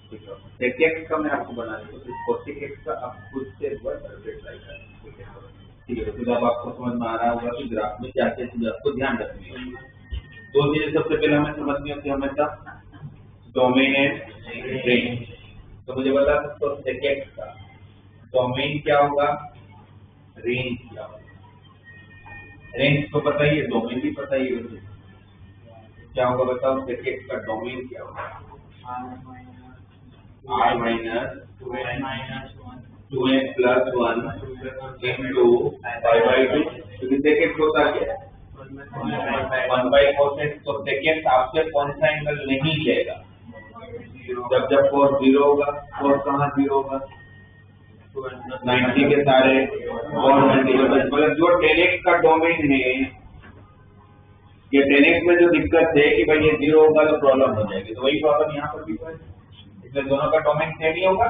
ठीक है, sec x का मैं आपको बना देता हूँ, cosec x का आप खुद से एक बार करके ट्राई करें। ठीक है, तो अब आपको समझ में आ रहा होगा कि ग्राफ में क्या क्या चीजें आपको ध्यान रखनी होगी। दो चीजें सबसे पहले हमें समझनी होती है हमेशा, डोमेन एंड रेंज। तो मुझे बता सकते हो sec x का डोमेन क्या होगा, रेंज क्या होगा? रेंज तो पता ही है, डोमेन भी पता ही है। क्या होगा बताओ, sec x का डोमेन क्या होगा? r minus 2n plus 1 into pi by 2, क्योंकि sec x होता क्या है 1 by cos x। तो sec x आपसे कौन सा एंगल नहीं लेगा? जब cos 0 होगा, cos कहाँ 0 होगा? 90 के सारे और 90 के मतलब जो 10x का डोमेन है, ये 10x में जो दिक्कत है कि भाई ये 0 होगा तो प्रॉब्लम हो जाएगी, तो वही प्रॉब्लम यहाँ पर भी है। इसलिए दोनों का डोमेन सेम ही होगा।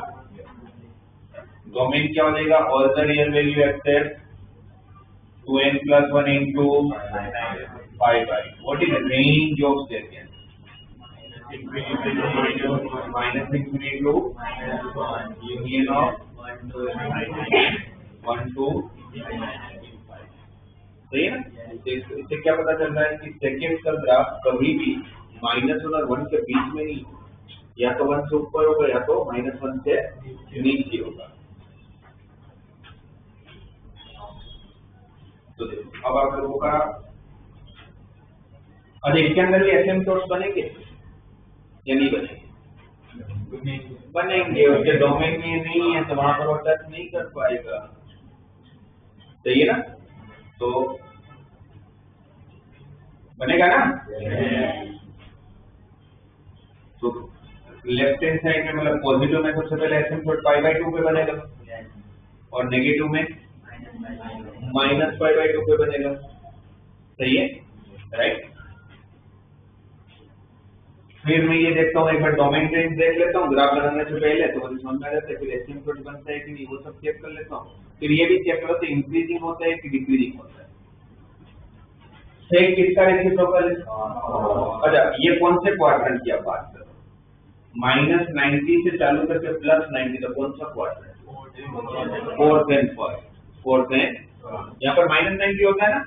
डोमेन क्या हो जाएगा, all the real value except 2n plus 1 into pi by, what is the range of secant? Minus infinity to union of 1 to सही है ना? इससे क्या पता चल रहा है कि सेकेंड का ग्राफ कभी भी -1 और 1 के बीच में नहीं, या तो 1 से ऊपर होगा या तो -1 से नीचे होगा। तो देखो अब आप लोगों का अरे इसके अंदर भी एसिम्पटोट्स बनेंगे या नहीं बनेंगे? बनेंगे। उसके डोमेन में नहीं है तो वहां पर वो टच नहीं कर पाएगा, सही है ना? तो बनेगा ना? तो लेफ्ट हैंड साइड में मतलब पॉजिटिव में सबसे पहले एसिम्पटोट π/2 पे बनेगा और नेगेटिव में -π/2 पे बनेगा, सही है, राइट? फिर मैं ये देखता हूँ, एक बार डोमेन रेंज देख लेता हूँ ग्राफ बनाने से पहले, तो मुझे समझ में आ जाता है। फिर एसिम्पटोट बनता है कि नहीं वो सब चेक कर लेता हूँ। फिर ये भी चेक करो तो इंक्रीजिंग होता है कि डिक्रीजिंग होता है। सेक किसका रेसिप्रोकल है? अच्छा, ये कौन से क्वाड्रेंट की आप बात कर रहे हो? -90 से चालू करके +90, तो कौन सा क्वाड्रेंट? फोर्थ एंड यहाँ पर -90 होता है ना?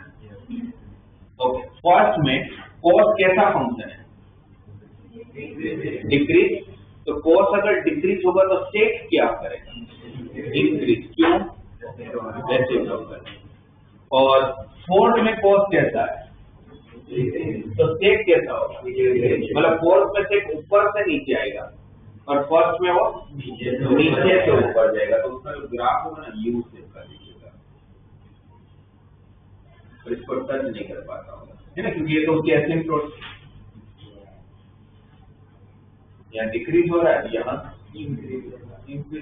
ओके, फर्स्ट में कोस कैसा फंक्शन है? डिक्रीज। तो कोस अगर डिक्रीज होगा तो सेक क्या करेगा? इंक्रीज। क्यों? रेसिप्रोकल। और फोर्थ में कोस कैसा है? तो सेक कैसा होगा? मतलब फोर्थ में सेक ऊपर से नीचे आएगा और फर्स्ट में वो नीचे से ऊपर जाएगा। तो उसका जो ग्राफ होगा ना यू से कर दीजिएगा, तो इसको टच नहीं कर पाता होगा, है ना? क्योंकि ये तो उसकी एसिम्पटोट यहाँ डिक्रीज हो रहा है, यहाँ इंक्रीज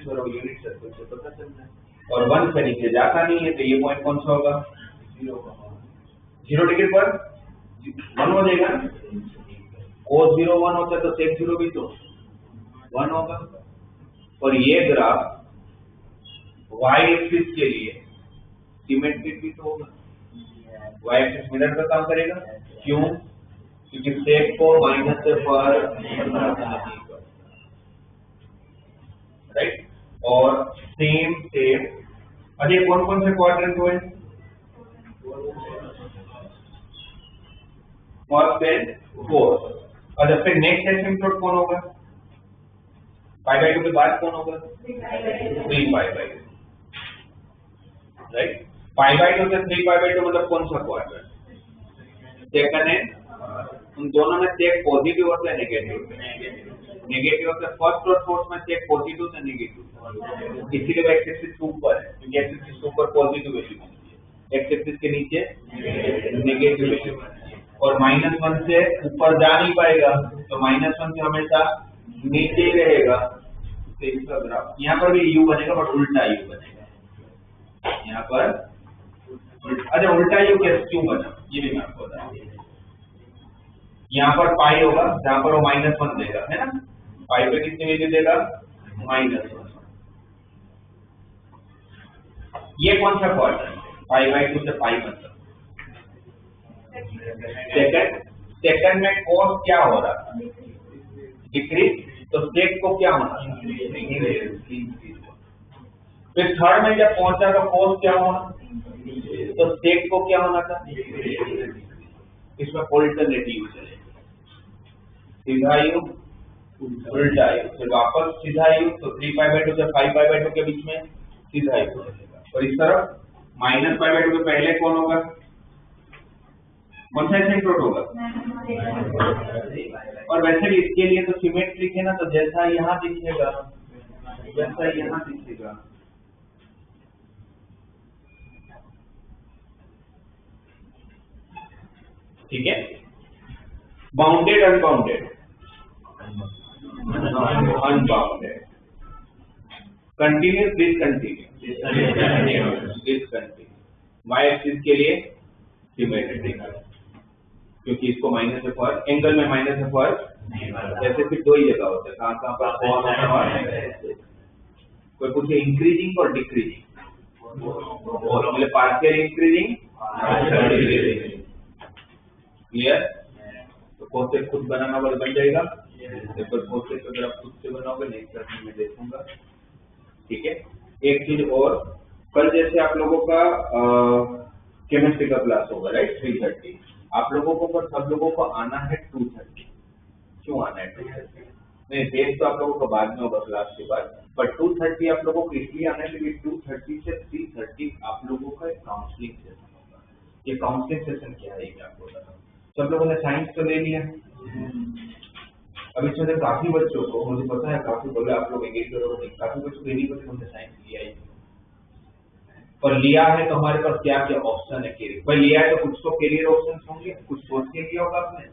हो रहा है, यूनिट सर्कल से पता चल रहा है। और 1 से नीचे जाता नहीं है, तो ये पॉइंट कौन सा होगा? 0 डिग्री पर 1 हो जाएगा। cos 0 1 होता है तो sec 0 भी तो 1 होगा। और ये ग्राफ y एक्सिस के लिए सिमेट्रिक भी तो होगा, y एक्सिस मिरर का काम करेगा। क्यों? क्योंकि सेक को माइनस से पर राइट। और सेम अरे कौन कौन से क्वाड्रेंट हुए? First and fourth. और जब फिर नेक्स्ट एसिम्पटोट कौन होगा? π/2 के बाद कौन होगा? 3π/2, राइट। π/2 से 3π/2 मतलब कौन सा क्वाड्रेंट? सेकंड है। उन दोनों में सेक पॉजिटिव होता है नेगेटिव होता है। फर्स्ट और फोर्थ में सेक पॉजिटिव से नेगेटिव, इसीलिए वो एक्स एक्सिस के ऊपर है, क्योंकि एक्स एक्सिस के ऊपर पॉजिटिव वैल्यू बनती है, एक्स एक्सिस के नीचे नेगेटिव वैल्यू बनती है। और -1 से ऊपर जा नहीं पाएगा, तो -1 से हमेशा नीचे ही रहेगा। तो इसका ग्राफ यहाँ पर भी यू बनेगा, बट उल्टा यू बनेगा यहाँ पर। अच्छा, उल्टा यू कैसे क्यों बना ये भी मैं आपको बता दूं। यहाँ पर पाई होगा जहां पर वो -1 देगा, है ना? पाई पे कितनी वैल्यू देगा? -1। ये कौन सा क्वाड्रेंट है? π/2 से पाई मतलब सेकंड में कोस क्या हो रहा? डिक्रीज। तो सेक को क्या होना? फिर थर्ड में जब पहुंचा तो कोस क्या होना? तो सेक को क्या होना था? इसमें अल्टरनेटिव चलेगा, सीधा यू उल्टा यू, फिर वापस सीधा यू। तो 3π/2 से 5π/2 के बीच में सीधा यू चलेगा। और इस तरफ -π/2 के पहले कौन होगा? कौन सा एसिम्पटोट होगा? और वैसे भी इसके लिए तो सिमेट्रिक है ना, तो जैसा यहाँ दिखेगा वैसा यहाँ दिखेगा। ठीक है। Bounded unbounded? Unbounded. Continuous discontinuous. y axis के लिए सिमेट्रिक, क्योंकि इसको माइनस से फर्क, एंगल में माइनस से फर्क ऐसे फिर दो ही जगह होता है, कहाँ पर कॉस। कोई पूछे इंक्रीजिंग और डिक्रीजिंग, मतलब पार्शियल इंक्रीजिंग क्लियर। तो कोसेक खुद बनाना वाला बन जाएगा, तो कोसेक अगर आप खुद से बनाओगे नेक्स्ट क्लास में देखूंगा। ठीक है। एक चीज और, कल जैसे आप लोगों का केमिस्ट्री का क्लास होगा राइट 3:30, आप लोगों को पर सब लोगों को आना है 2:30। क्यों आना है 2:30? नहीं टेस्ट तो आप लोगों को बाद में होगा क्लास के बाद, बट 2:30 आप लोगों को इसलिए आना है क्योंकि 2:30 से 3:30 आप लोगों का एक काउंसलिंग सेशन होगा। ये काउंसलिंग सेशन क्या है ये आपको बताऊँ। सब लोगों ने साइंस तो ले लिया, अब इसमें से काफी बच्चों को, मुझे पता है काफी बोले आप लोग एग्री करोगे, काफी बच्चों को नहीं पता हमने साइंस लिया ही और लिया है तो हमारे पास क्या क्या ऑप्शन है कैरियर भाई। लिया है तो कुछ तो कैरियर ऑप्शन होंगे, कुछ सोच के लिया होगा आपने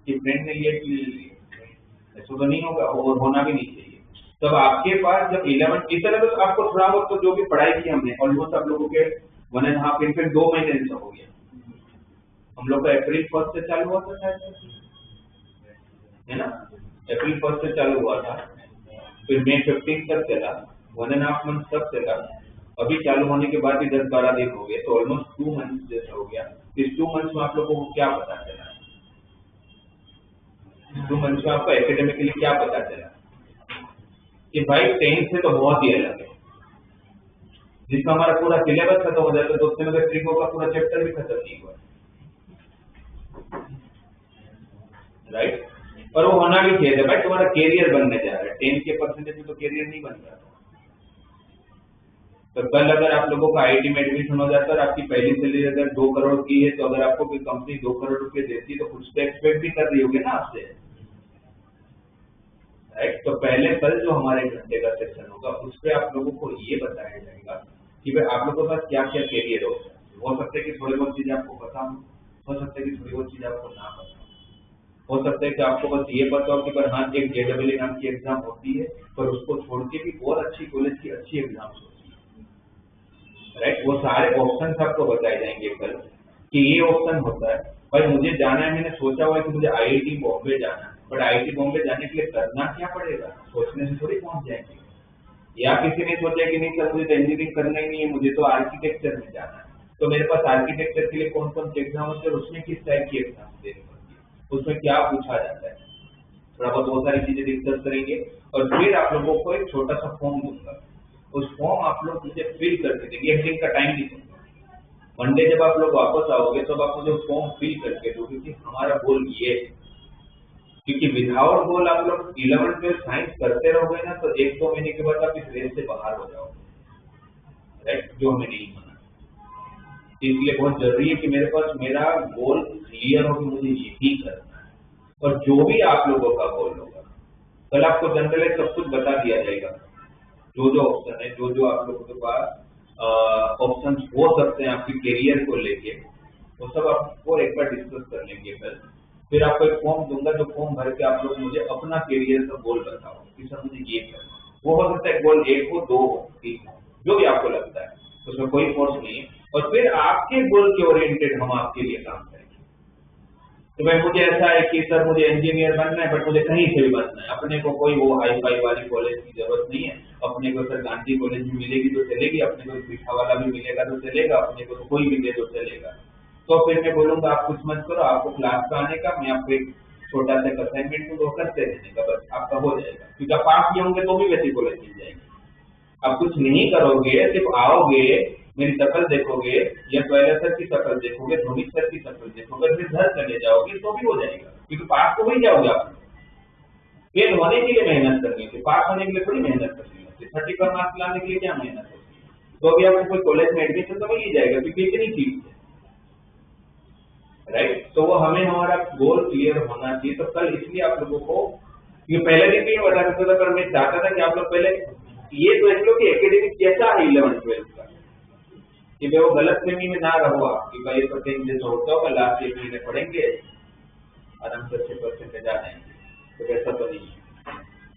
कि फ्रेंड ने लिया ऐसा तो नहीं होगा और होना भी नहीं चाहिए। तब आपके पास जब 11 इस तरह तो आपको थोड़ा बहुत तो जो भी पढ़ाई की हमने ऑलमोस्ट आप लोगों के 1.5 ईयर फिर 2 महीने से हो गया। हम लोग का अप्रैल 1 से चालू हुआ था शायद, है ना, अप्रैल 1 से चालू हुआ था, फिर मई 15 तक चला, 1.5 मंथ तक चला, अभी चालू होने के बाद भी 10-12 दिन हो गए, तो ऑलमोस्ट 2 मंथ जैसा हो गया। इस 2 मंथ में आप लोगों को क्या पता चला? 2 मंथ में आपको एकेडमिकली क्या पता चला कि भाई 10 से तो बहुत ही अलग है। जिसका हमारा पूरा सिलेबस खत्म हो जाता है तो उससे मतलब ट्रिको का पूरा चैप्टर भी खत्म नहीं हुआ, राइट। और वो होना भी चाहिए भाई, तुम्हारा कैरियर बनने जा रहा है, 10 के परसेंटेज में तो कैरियर नहीं बन रहा। तो कल अगर आप लोगों का आईटी में एडमिशन हो जाता है और आपकी पहली सैलरी अगर 2 करोड़ की है, तो अगर आपको कोई कंपनी 2 करोड़ रुपए देती है तो कुछ तो एक्सपेक्ट भी कर रही होगी ना आपसे, राइट। तो पहले कल जो हमारे घंटे का सेक्शन होगा उस पर आप लोगों को ये बताया जाएगा कि भाई आप लोगों के पास क्या क्या कैरियर हो सकता है कि थोड़ी बहुत चीजें आपको पता हो सकता है कि थोड़ी बहुत चीजें आपको ना पता हो सकता है कि आपको बस ये पता हो कि पर हाँ एक JEE नाम की एग्जाम होती है, पर उसको छोड़ के भी और अच्छी कॉलेज की अच्छी एग्जाम्स होती है, राइट। वो सारे ऑप्शन आपको बताए जाएंगे कल कि ये ऑप्शन होता है भाई मुझे जाना है, मैंने सोचा हुआ है कि मुझे IIT बॉम्बे जाना है, बट IIT बॉम्बे जाने के लिए करना क्या पड़ेगा, सोचने से थोड़ी पहुंच जाएंगे। या किसी ने सोचा कि नहीं सर मुझे तो इंजीनियरिंग करना ही नहीं है, मुझे तो आर्किटेक्चर में जाना है, तो मेरे पास आर्किटेक्चर के लिए कौन कौन से एग्जाम होते हैं, उसमें किस टाइप की एग्जाम देनी पड़ती है, उसमें क्या पूछा जाता है, थोड़ा बहुत सारी चीजें डिस्कस करेंगे। और फिर आप लोगों को एक छोटा सा फॉर्म दूंगा, उस फॉर्म आप लोग मुझे फिल करके देंगे, 1 दिन का टाइम नहीं दूंगा। मंडे जब आप लोग वापस आओगे तो आप मुझे फॉर्म फिल करके दो, क्योंकि हमारा गोल ये है, क्योंकि विदाउट गोल आप लोग 11th में साइंस करते रहोगे ना तो 1-2 महीने के बाद आप इस रेस से बाहर हो जाओगे, राइट, जो हमें नहीं माना। इसलिए बहुत जरूरी है कि मेरे पास मेरा गोल क्लियर हो कि मुझे यही करना है, और जो भी आप लोगों का गोल होगा कल आपको जनरली सब कुछ बता दिया जाएगा, जो जो ऑप्शन है, जो जो आप लोगों के पास ऑप्शन हो सकते हैं आपके करियर को लेके, वो सब आपको एक बार डिस्कस कर लेंगे कल। फिर आपको एक फॉर्म दूंगा, जो फॉर्म भर के आप लोग मुझे अपना करियर का गोल बताओ कि सर मुझे ये करना है। वो हो सकता है गोल 1 हो, 2 हो, 3 हो, जो भी आपको लगता है, उसमें कोई फोर्स नहीं है। और फिर आपके गोल के ओरिएंटेड हम आपके लिए काम करेंगे। तो भाई मुझे ऐसा है कि सर मुझे इंजीनियर बनना है, बट मुझे कहीं से भी बनना है, अपने को कोई वो हाई फाई वाली कॉलेज की जरूरत नहीं है, अपने को सर गांधी कॉलेज भी मिलेगी तो चलेगी, अपने को पीठा वाला भी मिलेगा तो चलेगा, अपने को कोई भी दे तो चलेगा। तो फिर मैं बोलूंगा आप कुछ मत करो, आपको क्लास का आने का, मैं आपको एक छोटा सा असाइनमेंट दूंगा, करते रहने का, बस आपका हो जाएगा, क्योंकि आप पास भी होंगे तो भी वैसी कॉलेज मिल जाएगी। आप कुछ नहीं करोगे, सिर्फ आओगे, मेरी शक्ल देखोगे या पहले सर की शक्ल देखोगे, धोनी सर की शक्ल देखोगे, फिर घर चले जाओगे तो भी हो जाएगा, क्योंकि पास तो वही जाओगे आप। फेल होने के लिए मेहनत करनी थी, पास होने के लिए थोड़ी मेहनत करनी होती, 30 पर मार्क्स लाने के लिए क्या मेहनत होती है। तो अभी आपको कोई कॉलेज में एडमिशन तो मिल ही जाएगा, क्योंकि इतनी चीज है, राइट। तो वो हमें हमारा गोल क्लियर होना चाहिए। तो कल इसलिए आप लोगों को, ये पहले दिन भी बता सकता था, पर मैं चाहता था कि आप लोग पहले ये देख लो कि एकेडमिक कैसा है 11th-12th का, कि भाई वो गलत फहमी में ना रहो आप कि भाई परसेंट जैसा होता होगा, लास्ट 1 महीने पढ़ेंगे आराम से अच्छे परसेंटेज आ जाएंगे, तो ऐसा तो नहीं है,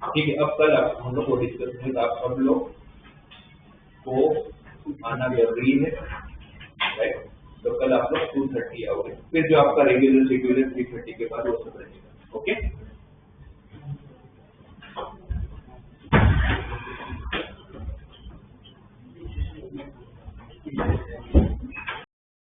ठीक है। अब कल हम लोग को डिस्कस करेंगे, आप सब लोग को आना जरूरी है, राइट। तो कल आप लोग 2:30 आओगे, फिर जो आपका रेगुलर शेड्यूल है 3:30 के बाद वो सब रहेगा, ओके।